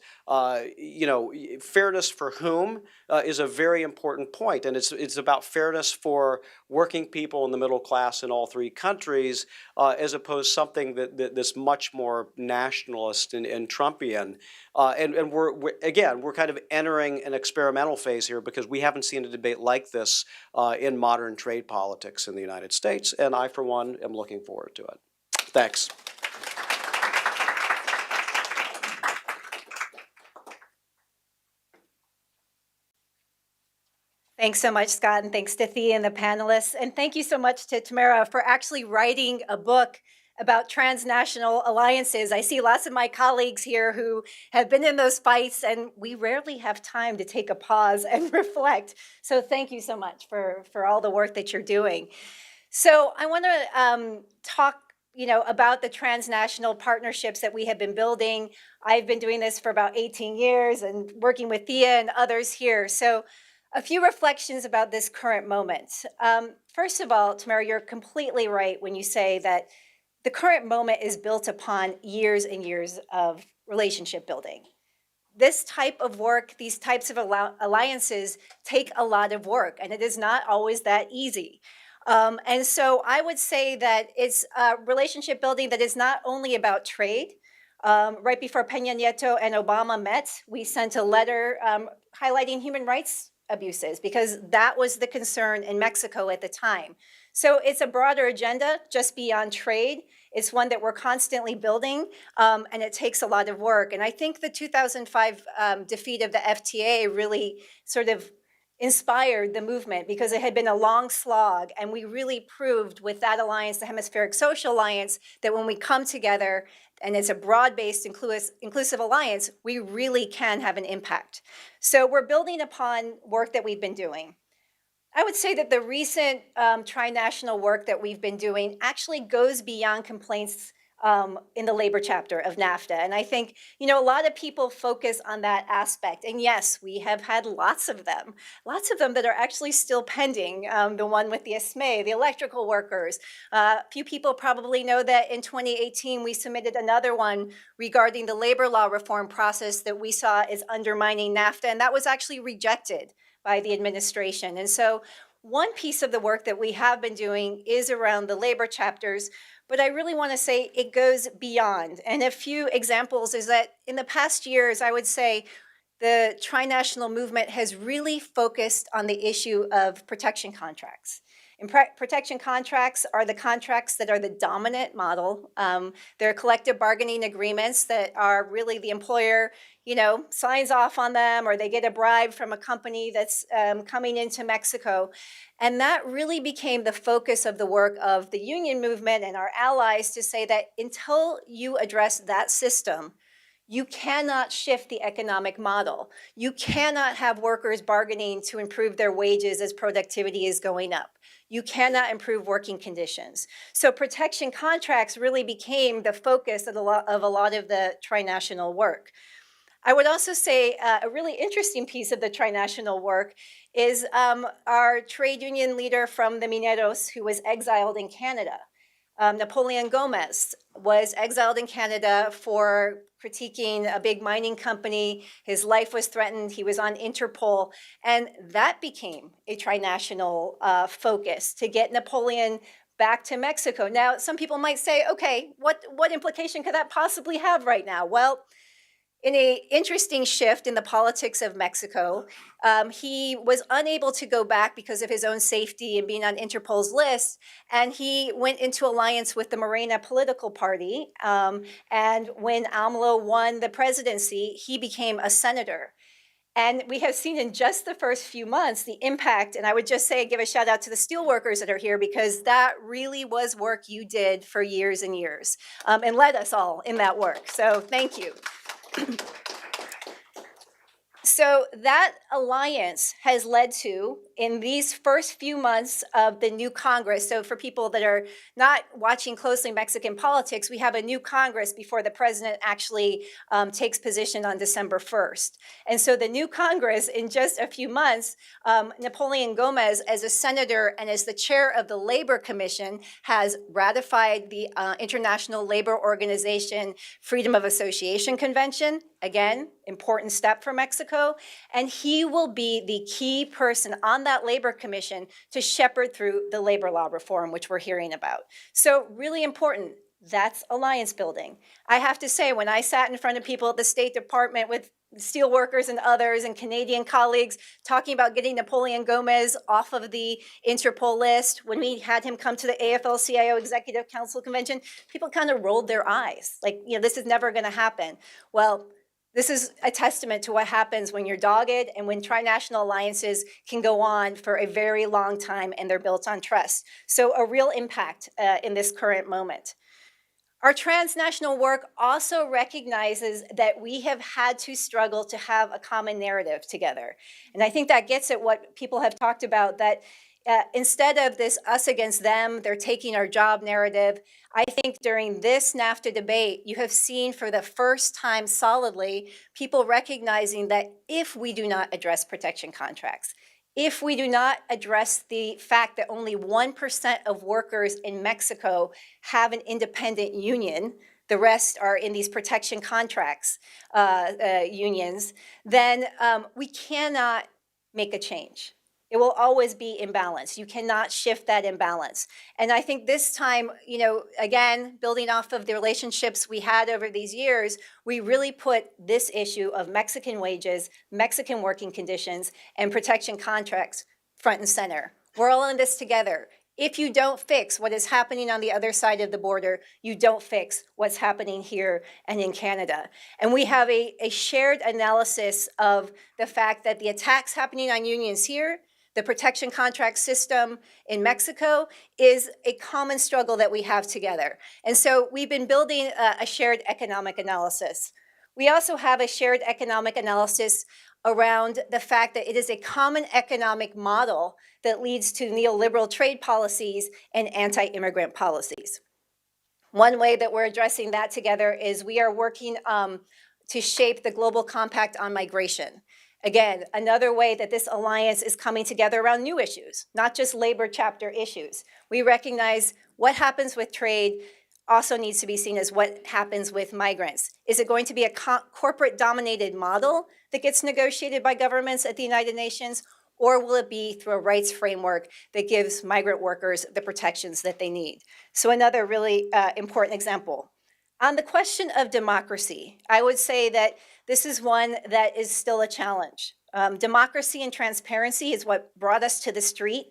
fairness for whom is a very important point. And it's about fairness for working people in the middle class in all three countries, as opposed to something that's much more nationalist and Trumpian. And we're kind of entering an experimental phase here, because we haven't seen a debate like this in modern trade politics in the United States. And I, for one, am looking forward to it. Thanks. Thanks so much, Scott, and thanks to Thea and the panelists. And thank you so much to Tamara for actually writing a book about transnational alliances. I see lots of my colleagues here who have been in those fights, and we rarely have time to take a pause and reflect. So thank you so much for all the work that you're doing. So I want to talk about the transnational partnerships that we have been building. I've been doing this for about 18 years and working with Thea and others here. So a few reflections about this current moment. First of all, Tamara, you're completely right when you say that the current moment is built upon years and years of relationship building. This type of work, these types of alliances take a lot of work, and it is not always that easy. And so I would say that it's relationship building that is not only about trade. Right before Peña Nieto and Obama met, we sent a letter highlighting human rights abuses because that was the concern in Mexico at the time. So it's a broader agenda just beyond trade. It's one that we're constantly building, and it takes a lot of work. And I think the 2005 defeat of the FTA really sort of inspired the movement because it had been a long slog, and we really proved with that alliance, the Hemispheric Social Alliance, that when we come together, and it's a broad-based inclusive alliance, we really can have an impact. So we're building upon work that we've been doing. I would say that the recent trinational work that we've been doing actually goes beyond complaints in the labor chapter of NAFTA. And I think, a lot of people focus on that aspect. And yes, we have had lots of them that are actually still pending. The one with the ESME, the electrical workers. Few people probably know that in 2018, we submitted another one regarding the labor law reform process that we saw is undermining NAFTA. And that was actually rejected by the administration. And so one piece of the work that we have been doing is around the labor chapters, but I really want to say it goes beyond. And a few examples is that in the past years, I would say the trinational movement has really focused on the issue of protection contracts. And protection contracts are the contracts that are the dominant model. They're collective bargaining agreements that are really the employer, signs off on them, or they get a bribe from a company that's coming into Mexico. And that really became the focus of the work of the union movement and our allies to say that until you address that system, you cannot shift the economic model. You cannot have workers bargaining to improve their wages as productivity is going up. You cannot improve working conditions. So protection contracts really became the focus of a lot of the trinational work. I would also say a really interesting piece of the trinational work is our trade union leader from the Mineros who was exiled in Canada. Napoleon Gomez was exiled in Canada for critiquing a big mining company. His life was threatened. He was on Interpol. And that became a trinational focus to get Napoleon back to Mexico. Now, some people might say, okay, what implication could that possibly have right now? Well, in an interesting shift in the politics of Mexico, he was unable to go back because of his own safety and being on Interpol's list, and he went into alliance with the Morena political party. And when AMLO won the presidency, he became a senator. And we have seen in just the first few months the impact, and I would just say, give a shout out to the steelworkers that are here because that really was work you did for years and years and led us all in that work. So thank you. So that alliance has led to, in these first few months of the new Congress, so for people that are not watching closely Mexican politics, we have a new Congress before the president actually takes position on December 1st. And so the new Congress, in just a few months, Napoleon Gomez, as a senator and as the chair of the Labor Commission, has ratified the International Labor Organization Freedom of Association Convention. Again, important step for Mexico. And he will be the key person on that Labor Commission to shepherd through the labor law reform, which we're hearing about. So really important. That's alliance building. I have to say, when I sat in front of people at the State Department with steelworkers and others and Canadian colleagues talking about getting Napoleon Gomez off of the Interpol list, when we had him come to the AFL-CIO Executive Council Convention, people kind of rolled their eyes. Like, this is never going to happen. Well, this is a testament to what happens when you're dogged and when trinational alliances can go on for a very long time and they're built on trust. So a real impact in this current moment. Our transnational work also recognizes that we have had to struggle to have a common narrative together. And I think that gets at what people have talked about, that instead of this us against them, they're taking our job narrative, I think during this NAFTA debate, you have seen for the first time solidly people recognizing that if we do not address protection contracts, if we do not address the fact that only 1% of workers in Mexico have an independent union, the rest are in these protection contracts unions, then we cannot make a change. It will always be imbalanced. You cannot shift that imbalance. And I think this time, again, building off of the relationships we had over these years, we really put this issue of Mexican wages, Mexican working conditions, and protection contracts front and center. We're all in this together. If you don't fix what is happening on the other side of the border, you don't fix what's happening here and in Canada. And we have a shared analysis of the fact that the attacks happening on unions here, the protection contract system in Mexico, is a common struggle that we have together. And so we've been building a shared economic analysis. We also have a shared economic analysis around the fact that it is a common economic model that leads to neoliberal trade policies and anti-immigrant policies. One way that we're addressing that together is we are working to shape the Global Compact on Migration. Again, another way that this alliance is coming together around new issues, not just labor chapter issues. We recognize what happens with trade also needs to be seen as what happens with migrants. Is it going to be a corporate-dominated model that gets negotiated by governments at the United Nations, or will it be through a rights framework that gives migrant workers the protections that they need? So another really important example. On the question of democracy, I would say that this is one that is still a challenge. Democracy and transparency is what brought us to the street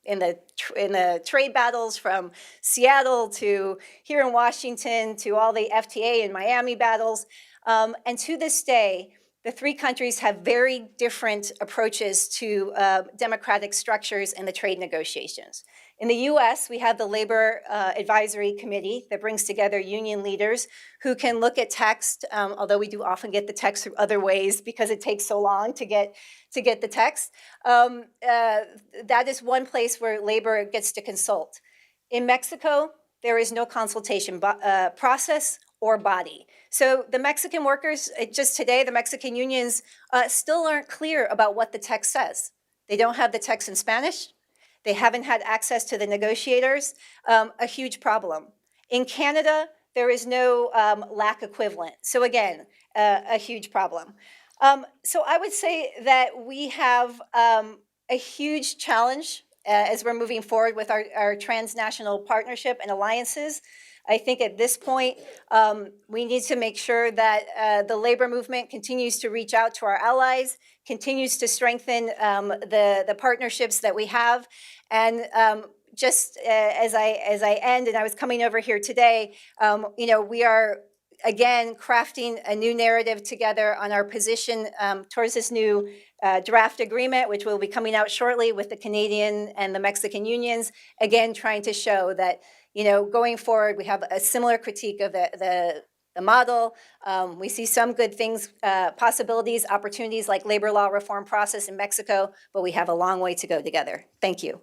in the trade battles from Seattle to here in Washington to all the FTA and Miami battles. And to this day, the three countries have very different approaches to democratic structures in the trade negotiations. In the US, we have the Labor Advisory Committee that brings together union leaders who can look at text, although we do often get the text through other ways because it takes so long to get the text. That is one place where labor gets to consult. In Mexico, there is no consultation process or body. So the Mexican workers, just today, the Mexican unions still aren't clear about what the text says. They don't have the text in Spanish. They haven't had access to the negotiators, a huge problem. In Canada, there is no LAC equivalent. So again, a huge problem. So I would say that we have a huge challenge as we're moving forward with our transnational partnership and alliances. I think at this point, we need to make sure that the labor movement continues to reach out to our allies, continues to strengthen the partnerships that we have. And just as I end, and I was coming over here today, we are again crafting a new narrative together on our position towards this new draft agreement, which will be coming out shortly with the Canadian and the Mexican unions. Again, trying to show that going forward, we have a similar critique of the model. We see some good things, possibilities, opportunities like labor law reform process in Mexico, but we have a long way to go together. Thank you.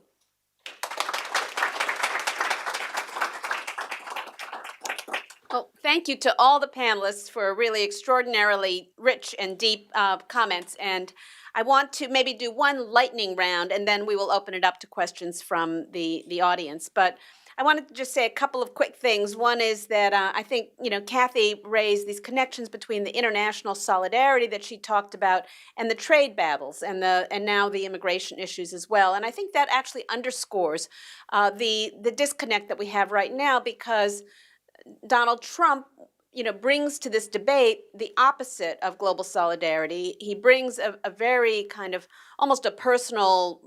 Well, thank you to all the panelists for really extraordinarily rich and deep comments. And I want to maybe do one lightning round, and then we will open it up to questions from the audience. But I wanted to just say a couple of quick things. One is that I think, Kathy raised these connections between the international solidarity that she talked about and the trade battles and now the immigration issues as well. And I think that actually underscores the disconnect that we have right now, because Donald Trump, brings to this debate the opposite of global solidarity. He brings a very kind of almost a personal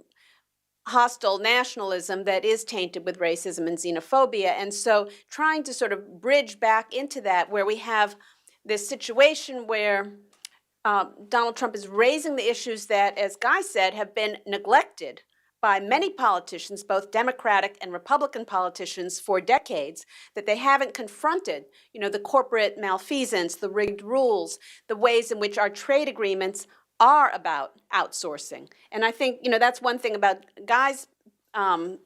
hostile nationalism that is tainted with racism and xenophobia. And so trying to sort of bridge back into that, where we have this situation where Donald Trump is raising the issues that, as Guy said, have been neglected by many politicians, both Democratic and Republican politicians, for decades, that they haven't confronted, the corporate malfeasance, the rigged rules, the ways in which our trade agreements are about outsourcing. And I think, that's one thing about Guy's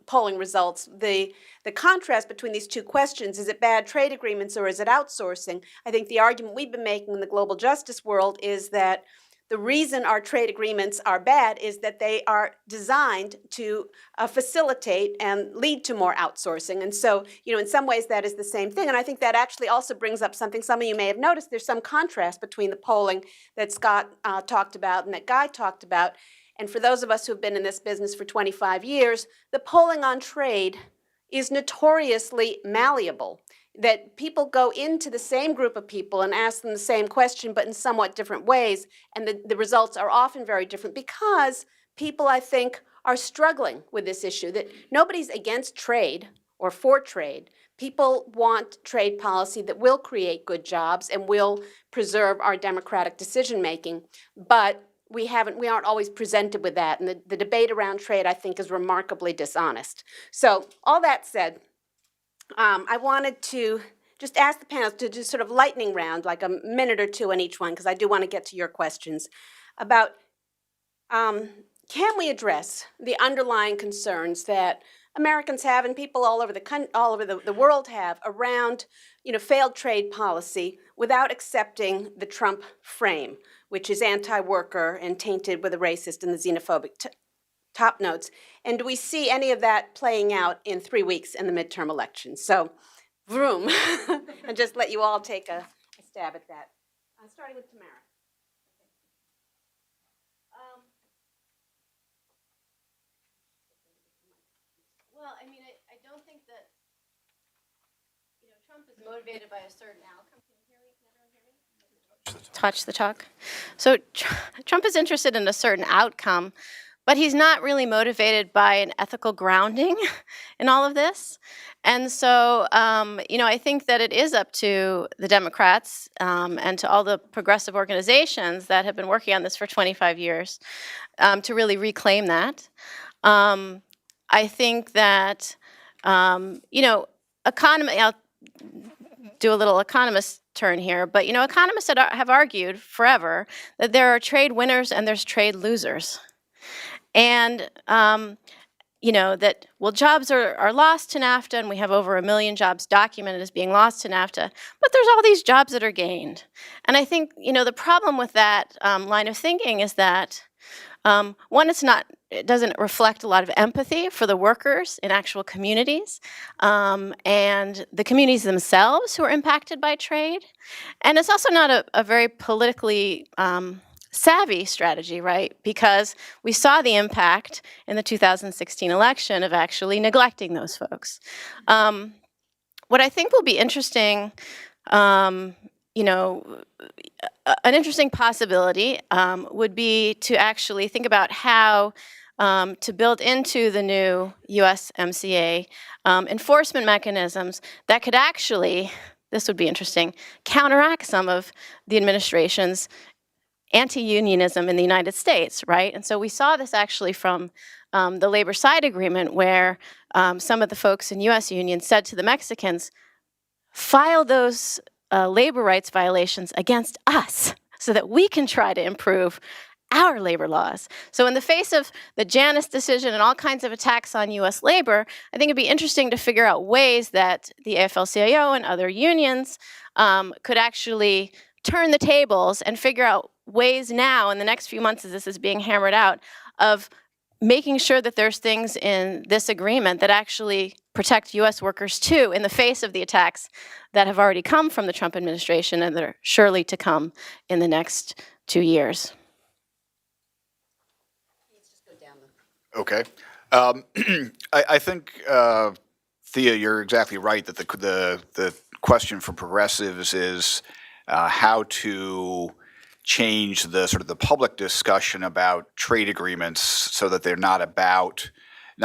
polling results. The contrast between these two questions, is it bad trade agreements or is it outsourcing? I think the argument we've been making in the global justice world is that the reason our trade agreements are bad is that they are designed to facilitate and lead to more outsourcing. And so, in some ways that is the same thing. And I think that actually also brings up something some of you may have noticed. There's some contrast between the polling that Scott talked about and that Guy talked about. And for those of us who have been in this business for 25 years, the polling on trade is notoriously malleable. That people go into the same group of people and ask them the same question, but in somewhat different ways, and the results are often very different because people, I think, are struggling with this issue, that nobody's against trade or for trade. People want trade policy that will create good jobs and will preserve our democratic decision-making, but we aren't always presented with that, and the debate around trade, I think, is remarkably dishonest. So, all that said, I wanted to just ask the panelists to do sort of lightning round, like a minute or two on each one, because I do want to get to your questions, about can we address the underlying concerns that Americans have and people all over the world have around failed trade policy without accepting the Trump frame, which is anti-worker and tainted with the racist and the xenophobic top notes. And do we see any of that playing out in 3 weeks in the midterm elections? So, vroom, and just let you all take a stab at that. Starting with Tamara. Well, I mean, I don't think that, Trump is motivated by a certain outcome. Can you hear me? Can everyone hear me? Touch the talk. So Trump is interested in a certain outcome, but he's not really motivated by an ethical grounding in all of this. And so, I think that it is up to the Democrats and to all the progressive organizations that have been working on this for 25 years to really reclaim that. I think that, I'll do a little economist turn here, but, economists have argued forever that there are trade winners and there's trade losers. And, that, jobs are lost to NAFTA, and we have over 1 million jobs documented as being lost to NAFTA, but there's all these jobs that are gained. And I think, the problem with that line of thinking is that, one, it doesn't reflect a lot of empathy for the workers in actual communities and the communities themselves who are impacted by trade. And it's also not a very politically savvy strategy, right? Because we saw the impact in the 2016 election of actually neglecting those folks. What I think will be interesting, an interesting possibility would be to actually think about how to build into the new USMCA enforcement mechanisms that could actually, this would be interesting, counteract some of the administration's anti-unionism in the United States, right? And so we saw this actually from the labor side agreement where some of the folks in US unions said to the Mexicans, file those labor rights violations against us so that we can try to improve our labor laws. So in the face of the Janus decision and all kinds of attacks on US labor, I think it'd be interesting to figure out ways that the AFL-CIO and other unions could actually turn the tables and figure out ways now in the next few months as this is being hammered out of making sure that there's things in this agreement that actually protect US workers too in the face of the attacks that have already come from the Trump administration and that are surely to come in the next 2 years. Okay. I think, Thea, you're exactly right that the question for progressives is how to change the sort of the public discussion about trade agreements so that they're not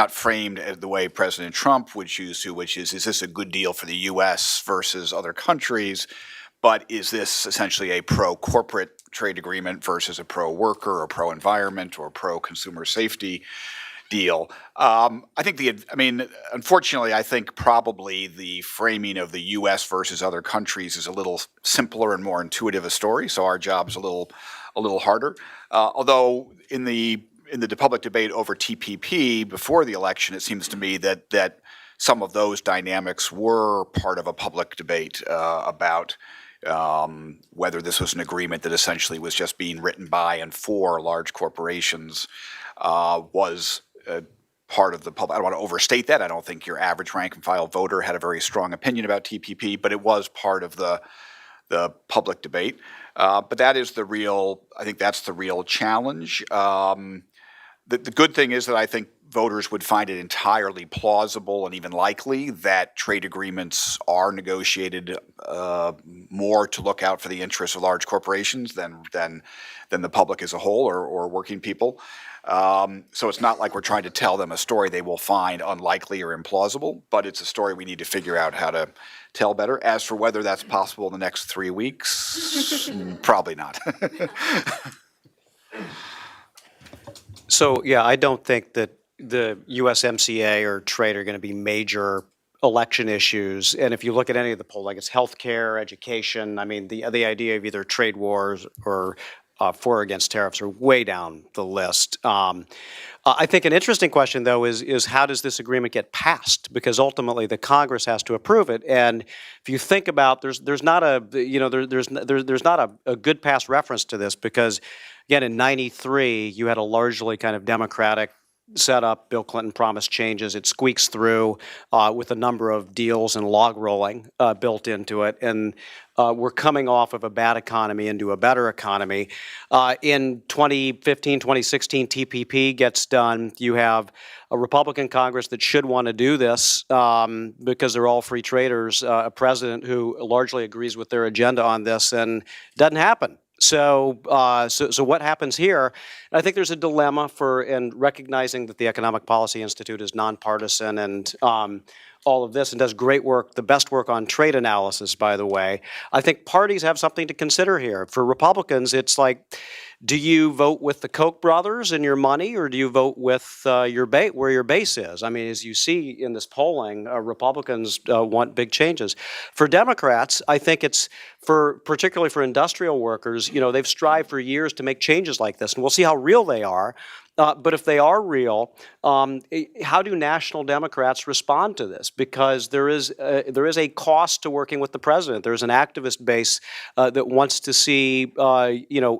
framed as the way President Trump would choose to, which is this a good deal for the U.S. versus other countries, but is this essentially a pro-corporate trade agreement versus a pro-worker or pro-environment or pro-consumer safety deal? Unfortunately, I think probably the framing of the U.S. versus other countries is a little simpler and more intuitive a story. So our job's a little harder. Although in the public debate over TPP before the election, it seems to me that some of those dynamics were part of a public debate about whether this was an agreement that essentially was just being written by and for large corporations, was part of the public. I don't want to overstate that. I don't think your average rank and file voter had a very strong opinion about TPP, but it was part of the public debate. But that is I think that's the real challenge. The good thing is that I think voters would find it entirely plausible and even likely that trade agreements are negotiated more to look out for the interests of large corporations than the public as a whole or working people. So it's not like we're trying to tell them a story they will find unlikely or implausible, but it's a story we need to figure out how to tell better. As for whether that's possible in the next 3 weeks, probably not. So, yeah, I don't think that the USMCA or trade are going to be major election issues. And if you look at any of the polls, like it's healthcare, education, I mean, the idea of either trade wars or for or against tariffs are way down the list. I think an interesting question, though, is how does this agreement get passed? Because ultimately the Congress has to approve it. And if you think about, there's not a good past reference to this because, again, in '93 you had a largely kind of Democratic setup. Bill Clinton promised changes. It squeaks through with a number of deals and log rolling built into it. And we're coming off of a bad economy into a better economy. In 2015, 2016, TPP gets done. You have a Republican Congress that should want to do this because they're all free traders, a president who largely agrees with their agenda on this, and it doesn't happen. So what happens here? I think there's a dilemma in recognizing that the Economic Policy Institute is nonpartisan and all of this and does great work, the best work on trade analysis, by the way. I think parties have something to consider here. For Republicans, it's like, do you vote with the Koch brothers and your money, or do you vote with where your base is? I mean, as you see in this polling, Republicans want big changes. For Democrats, I think it's particularly for industrial workers, they've strived for years to make changes like this, and we'll see how real they are. But if they are real, how do national Democrats respond to this? Because there is a cost to working with the president. There's an activist base that wants to see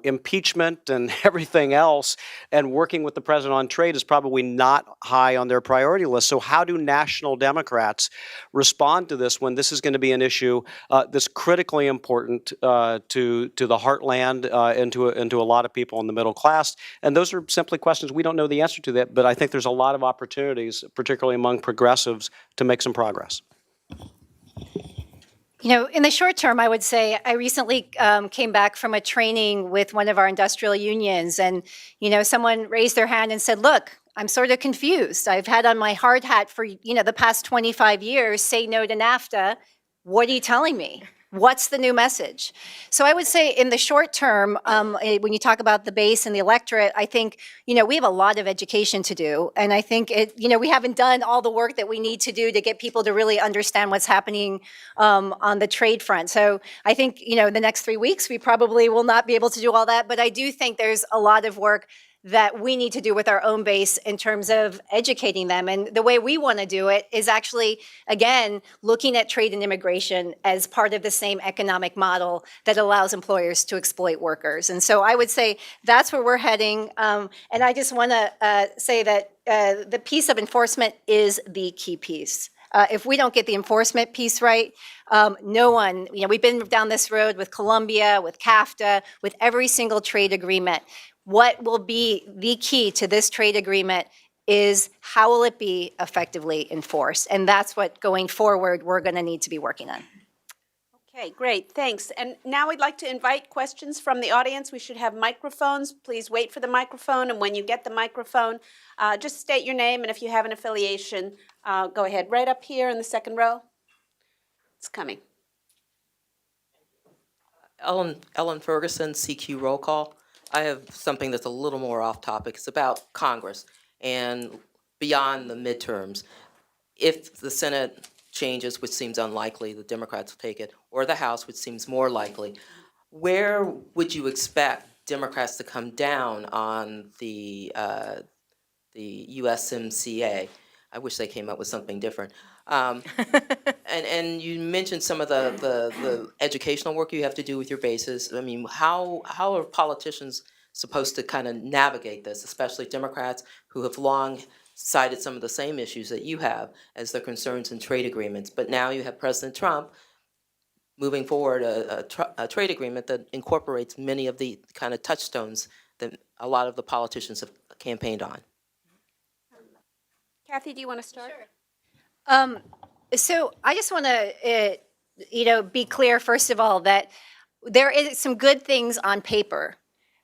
impeachment and everything else, and working with the president on trade is probably not high on their priority list. So how do national Democrats respond to this when this is going to be an issue that's critically important to the heartland and to a lot of people in the middle class? And those are simply questions we don't know the answer to that, but I think there's a lot of opportunities, particularly among progressives, to make some progress. In the short term, I would say I recently came back from a training with one of our industrial unions, and someone raised their hand and said, "Look, I'm sort of confused. I've had on my hard hat for the past 25 years, say no to NAFTA. What are you telling me? What's the new message?" So I would say in the short term, when you talk about the base and the electorate, I think, we have a lot of education to do. And I think we haven't done all the work that we need to do to get people to really understand what's happening on the trade front. So I think, the next 3 weeks, we probably will not be able to do all that. But I do think there's a lot of work that we need to do with our own base in terms of educating them. And the way we want to do it is actually, again, looking at trade and immigration as part of the same economic model that allows employers to exploit workers. And so I would say that's where we're heading. And I just want to say that the piece of enforcement is the key piece. If we don't get the enforcement piece right, no one, we've been down this road with Colombia, with CAFTA, with every single trade agreement. What will be the key to this trade agreement is how will it be effectively enforced? And that's what, going forward, we're going to need to be working on. Okay, great, thanks. And now we'd like to invite questions from the audience. We should have microphones. Please wait for the microphone, and when you get the microphone, just state your name, and if you have an affiliation, go ahead. Right up here in the second row. It's coming. Ellen Ferguson, CQ Roll Call. I have something that's a little more off topic. It's about Congress and beyond the midterms. If the Senate changes, which seems unlikely, the Democrats will take it, or the House, which seems more likely, where would you expect Democrats to come down on the USMCA? I wish they came up with something different. And you mentioned some of the educational work you have to do with your bases. I mean, how are politicians supposed to kind of navigate this, especially Democrats who have long cited some of the same issues that you have as their concerns in trade agreements? But now you have President Trump moving forward a trade agreement that incorporates many of the kind of touchstones that a lot of the politicians have campaigned on. Kathy, do you want to start? So I just want to, be clear, first of all, that there is some good things on paper,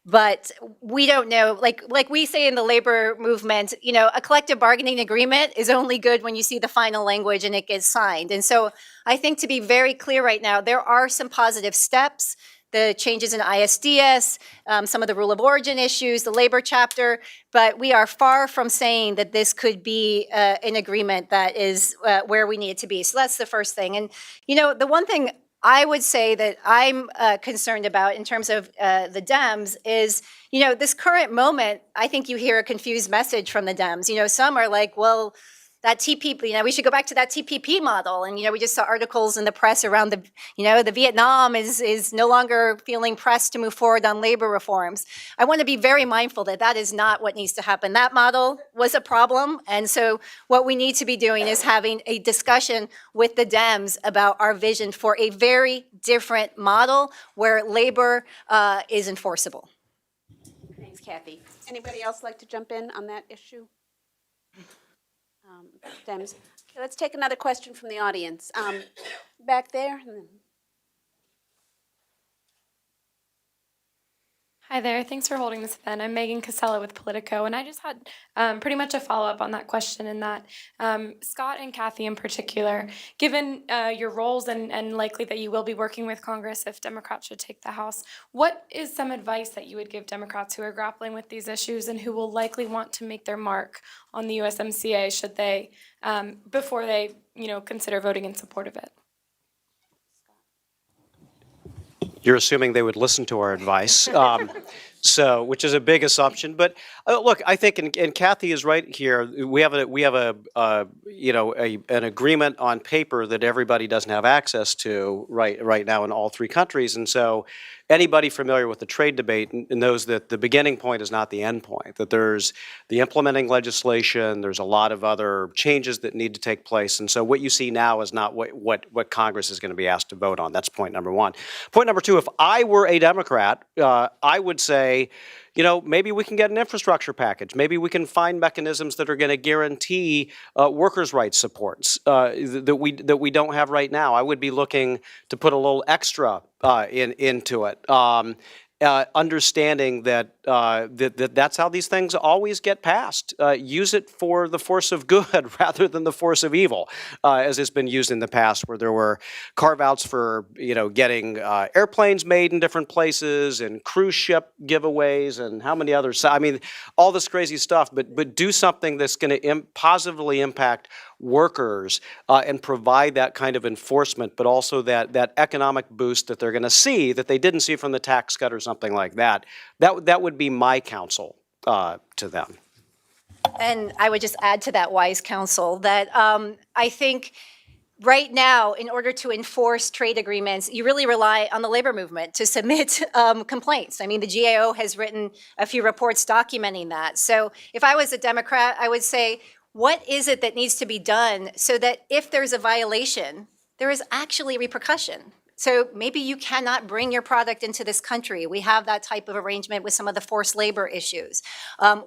but we don't know, like we say in the labor movement, a collective bargaining agreement is only good when you see the final language and it gets signed. And so I think, to be very clear right now, there are some positive steps. The changes in ISDS, some of the rule of origin issues, the labor chapter, but we are far from saying that this could be an agreement that is where we need it to be. So that's the first thing. And, the one thing I would say that I'm concerned about in terms of the Dems is, this current moment, I think you hear a confused message from the Dems. Some are like, well, that TPP, we should go back to that TPP model. And, we just saw articles in the press around the Vietnam is no longer feeling pressed to move forward on labor reforms. I want to be very mindful that that is not what needs to happen. That model was a problem. And so what we need to be doing is having a discussion with the Dems about our vision for a very different model where labor is enforceable. Thanks, Kathy. Anybody else like to jump in on that issue? Dems. Okay, let's take another question from the audience. Back there. Hi there. Thanks for holding this event. I'm Megan Casella with Politico, and I just had pretty much a follow-up on that question in that Scott and Kathy in particular, given your roles and likely that you will be working with Congress if Democrats should take the House, what is some advice that you would give Democrats who are grappling with these issues and who will likely want to make their mark on the USMCA should they, before they, consider voting in support of it? You're assuming they would listen to our advice, which is a big assumption. But look, I think, and Kathy is right here. We have an agreement on paper that everybody doesn't have access to right now in all three countries, and so anybody familiar with the trade debate knows that the beginning point is not the end point, that there's the implementing legislation, there's a lot of other changes that need to take place, and so what you see now is not what Congress is going to be asked to vote on. That's point number one. Point number two, if I were a Democrat, I would say, maybe we can get an infrastructure package. Maybe we can find mechanisms that are going to guarantee workers' rights supports that we don't have right now. I would be looking to put a little extra into it. Understanding that that's how these things always get passed. Use it for the force of good rather than the force of evil, as has been used in the past, where there were carve-outs for getting airplanes made in different places and cruise ship giveaways and how many others. I mean, all this crazy stuff. But do something that's going to positively impact workers and provide that kind of enforcement, but also that economic boost that they're going to see that they didn't see from the tax cut or something like that. That would be my counsel to them. And I would just add to that wise counsel that I think right now, in order to enforce trade agreements, you really rely on the labor movement to submit complaints. I mean, the GAO has written a few reports documenting that. So if I was a Democrat, I would say, what is it that needs to be done so that if there's a violation, there is actually repercussion? So maybe you cannot bring your product into this country. We have that type of arrangement with some of the forced labor issues.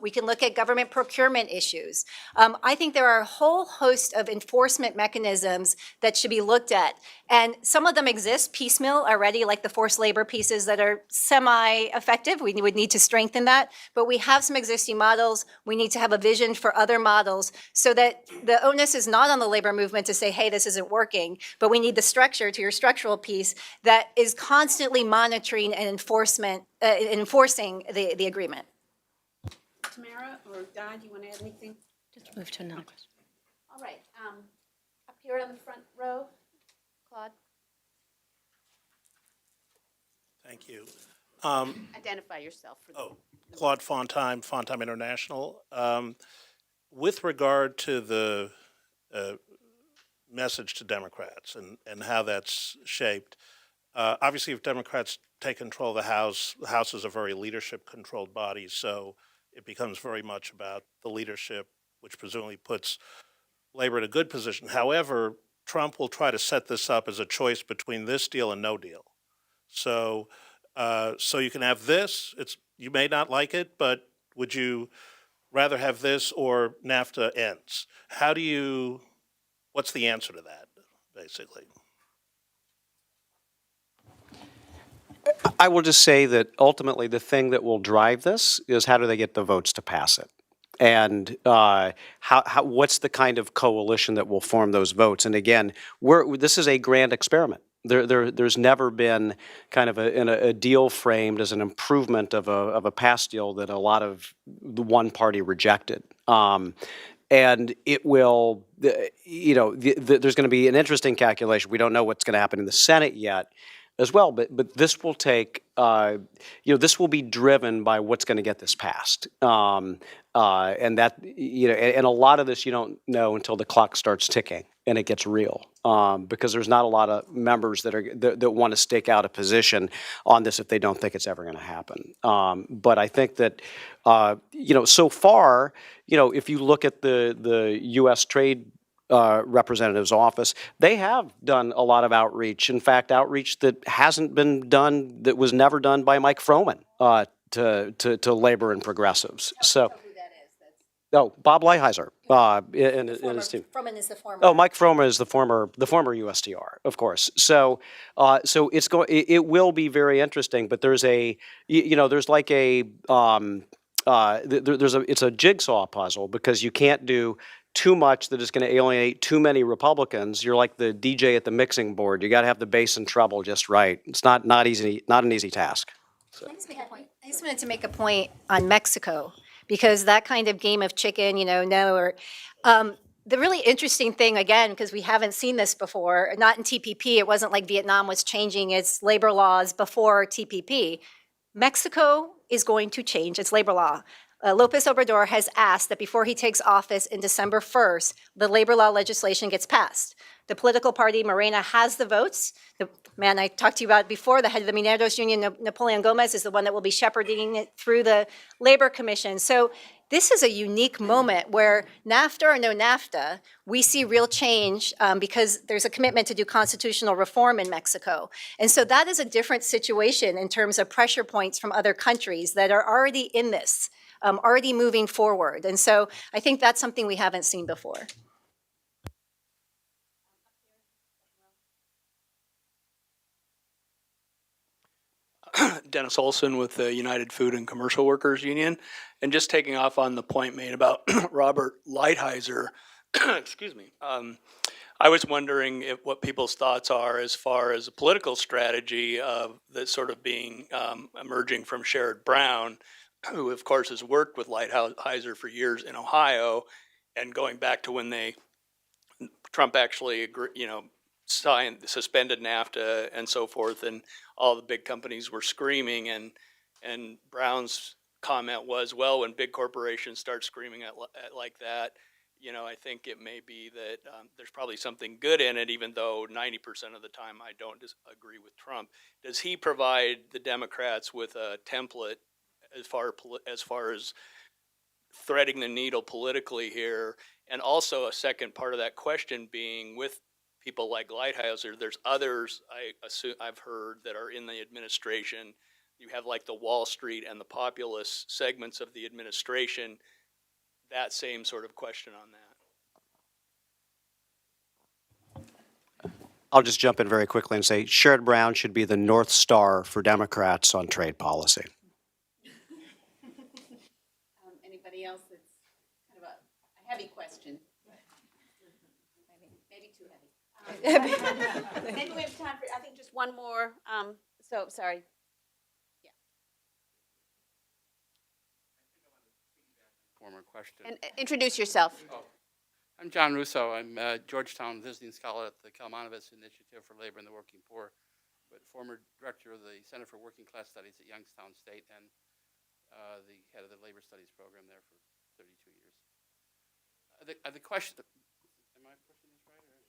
We can look at government procurement issues. I think there are a whole host of enforcement mechanisms that should be looked at. And some of them exist piecemeal already, like the forced labor pieces that are semi-effective. We would need to strengthen that. But we have some existing models. We need to have a vision for other models so that the onus is not on the labor movement to say, hey, this isn't working. But we need the structure, to your structural piece, that is constantly monitoring and enforcing the agreement. Tamara or Don, do you want to add anything? Just move to another question. All right. Up here on the front row, Claude. Thank you. Identify yourself. Claude Fontaine, Fontaine International. With regard to the message to Democrats and how that's shaped. Obviously, if Democrats take control of the House is a very leadership-controlled body, so it becomes very much about the leadership, which presumably puts labor in a good position. However, Trump will try to set this up as a choice between this deal and no deal. So, so you can have this. You may not like it, but would you rather have this or NAFTA ends? What's the answer to that, basically? I will just say that ultimately the thing that will drive this is how do they get the votes to pass it? And what's the kind of coalition that will form those votes? And again, this is a grand experiment. There's never been kind of a deal framed as an improvement of a past deal that a lot of the one party rejected. And it will, there's going to be an interesting calculation. We don't know what's going to happen in the Senate yet as well, but this will take, this will be driven by what's going to get this passed. And that, and a lot of this you don't know until the clock starts ticking and it gets real, because there's not a lot of members that want to stake out a position on this if they don't think it's ever going to happen. But I think that, so far, if you look at the U.S. Trade representative's office, they have done a lot of outreach. In fact, outreach that hasn't been done, that was never done by Mike Froman to labor and progressives. So, Bob Lighthizer and his team. Froman is the former. Oh, Mike Froman is the former USTR, of course. So, it will be very interesting. But there's there's like it's a jigsaw puzzle, because you can't do too much that is going to alienate too many Republicans. You're like the DJ at the mixing board. You got to have the bass and treble just right. It's not an easy task. So. I just wanted to make a point on Mexico, because that kind of game of chicken, the really interesting thing, again, because we haven't seen this before, not in TPP, it wasn't like Vietnam was changing its labor laws before TPP. Mexico is going to change its labor law. Lopez Obrador has asked that before he takes office in December 1st, the labor law legislation gets passed. The political party, Morena, has the votes. The man I talked to you about before, the head of the Mineros Union, Napoleon Gomez, is the one that will be shepherding it through the Labor Commission. So this is a unique moment where NAFTA or no NAFTA, we see real change because there's a commitment to do constitutional reform in Mexico. And so that is a different situation in terms of pressure points from other countries that are already in this. Already moving forward. And so I think that's something we haven't seen before. Dennis Olson with the United Food and Commercial Workers Union. And just taking off on the point made about Robert Lighthizer, excuse me, I was wondering what people's thoughts are as far as a political strategy that's sort of being emerging from Sherrod Brown, who of course has worked with Lighthizer for years in Ohio, and going back to when Trump actually suspended NAFTA and so forth, and all the big companies were screaming, and Brown's comment was, well, when big corporations start screaming at like that, I think it may be that there's probably something good in it, even though 90% of the time I don't agree with Trump. Does he provide the Democrats with a template as far as threading the needle politically here? And also a second part of that question being, with people like Lighthizer, there's others I've heard that are in the administration. You have like the Wall Street and the populist segments of the administration. That same sort of question on that. I'll just jump in very quickly and say Sherrod Brown should be the North Star for Democrats on trade policy. Anybody else that's kind of a heavy question? Maybe too heavy. Maybe we have time for, I think, just one more. So, sorry. Yeah. Former question. And introduce yourself. Oh, I'm John Russo. I'm a Georgetown visiting scholar at the Kalmanovitz Initiative for Labor and the Working Poor, but former director of the Center for Working Class Studies at Youngstown State, and the head of the labor studies program there for 32 years. The question, am I pushing this right? Or?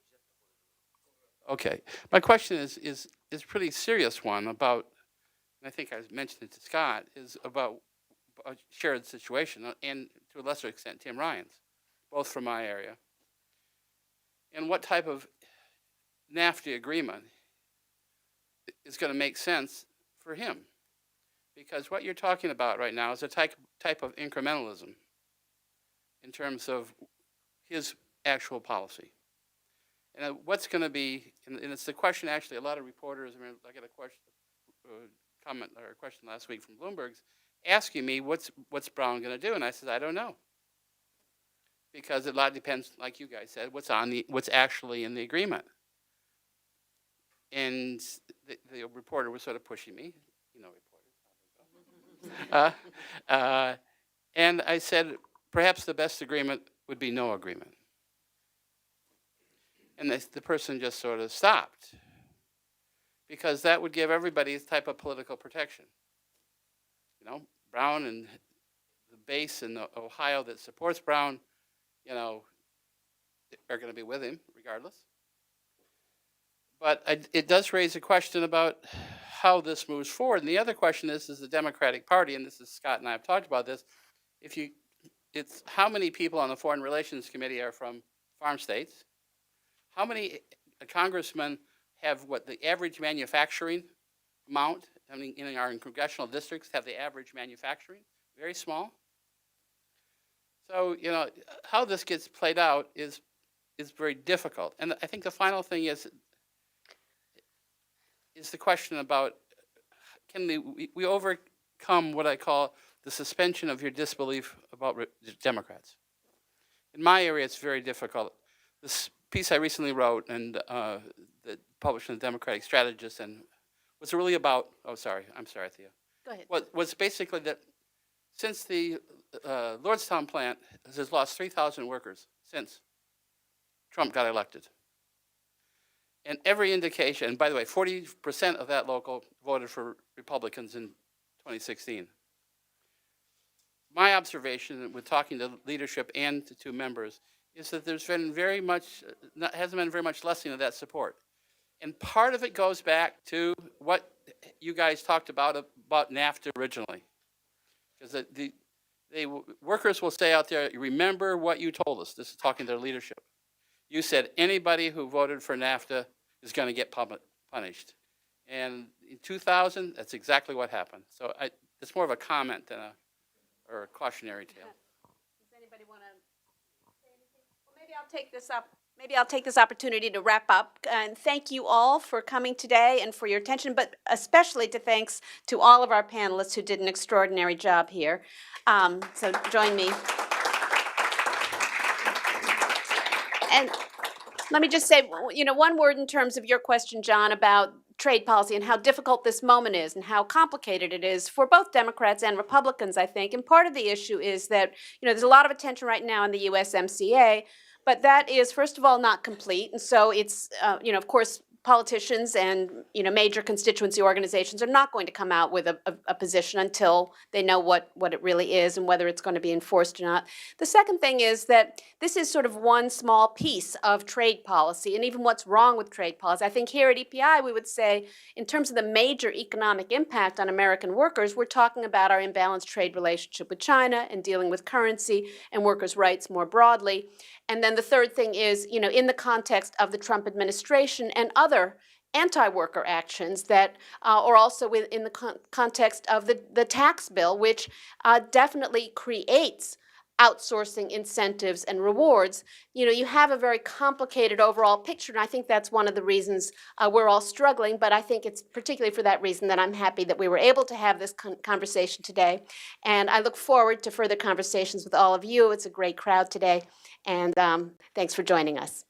Okay. My question is a pretty serious one about, and I think I mentioned it to Scott, is about a shared situation, and to a lesser extent, Tim Ryan's, both from my area. And what type of NAFTA agreement is going to make sense for him? Because what you're talking about right now is a type of incrementalism in terms of his actual policy. And what's going to be, and it's the question actually, a lot of reporters, I mean, I got a question, comment or a question last week from Bloomberg's asking me, what's Brown going to do? And I said, I don't know. Because a lot depends, like you guys said, what's actually in the agreement. And the reporter was sort of pushing me, you know, reporters. And I said, perhaps the best agreement would be no agreement. And the person just sort of stopped, because that would give everybody this type of political protection. You know, Brown and the base in Ohio that supports Brown, you know, are going to be with him regardless. But it does raise a question about how this moves forward. And the other question is the Democratic Party, and this is Scott and I have talked about this, it's how many people on the Foreign Relations Committee are from farm states? How many congressmen have what the average manufacturing amount? I mean, in our congressional districts have the average manufacturing? Very small. So, you know, how this gets played out is very difficult. And I think the final thing is the question about, can we overcome what I call the suspension of your disbelief about Democrats? In my area, it's very difficult. This piece I recently wrote and that published in the Democratic Strategist and was really about, I'm sorry, Thea. Go ahead. Was basically that since the Lordstown plant has lost 3,000 workers since Trump got elected. And every indication, and by the way, 40% of that local voted for Republicans in 2016. My observation with talking to leadership and to two members is that there's been hasn't been very much lessening of that support. And part of it goes back to what you guys talked about NAFTA originally. Because the workers will say out there, remember what you told us. This is talking to their leadership. You said anybody who voted for NAFTA is going to get punished. And in 2000, that's exactly what happened. So it's more of a comment than or a cautionary tale. Does anybody want to say anything? Well, maybe I'll take this up. Maybe I'll take this opportunity to wrap up and thank you all for coming today and for your attention, but especially thanks to all of our panelists who did an extraordinary job here. So join me. And let me just say, you know, one word in terms of your question, John, about trade policy and how difficult this moment is and how complicated it is for both Democrats and Republicans, I think. And part of the issue is that, you know, there's a lot of attention right now on the USMCA, but that is, first of all, not complete. And so it's, you know, of course, politicians and, you know, major constituency organizations are not going to come out with a position until they know what it really is and whether it's going to be enforced or not. The second thing is that this is sort of one small piece of trade policy and even what's wrong with trade policy. I think here at EPI we would say in terms of the major economic impact on American workers, we're talking about our imbalanced trade relationship with China and dealing with currency and workers' rights more broadly. And then the third thing is, you know, in the context of the Trump administration and other anti-worker actions that are also in the context of the tax bill, which definitely creates outsourcing incentives and rewards. You know, you have a very complicated overall picture, and I think that's one of the reasons we're all struggling, but I think it's particularly for that reason that I'm happy that we were able to have this conversation today. And I look forward to further conversations with all of you. It's a great crowd today, and thanks for joining us.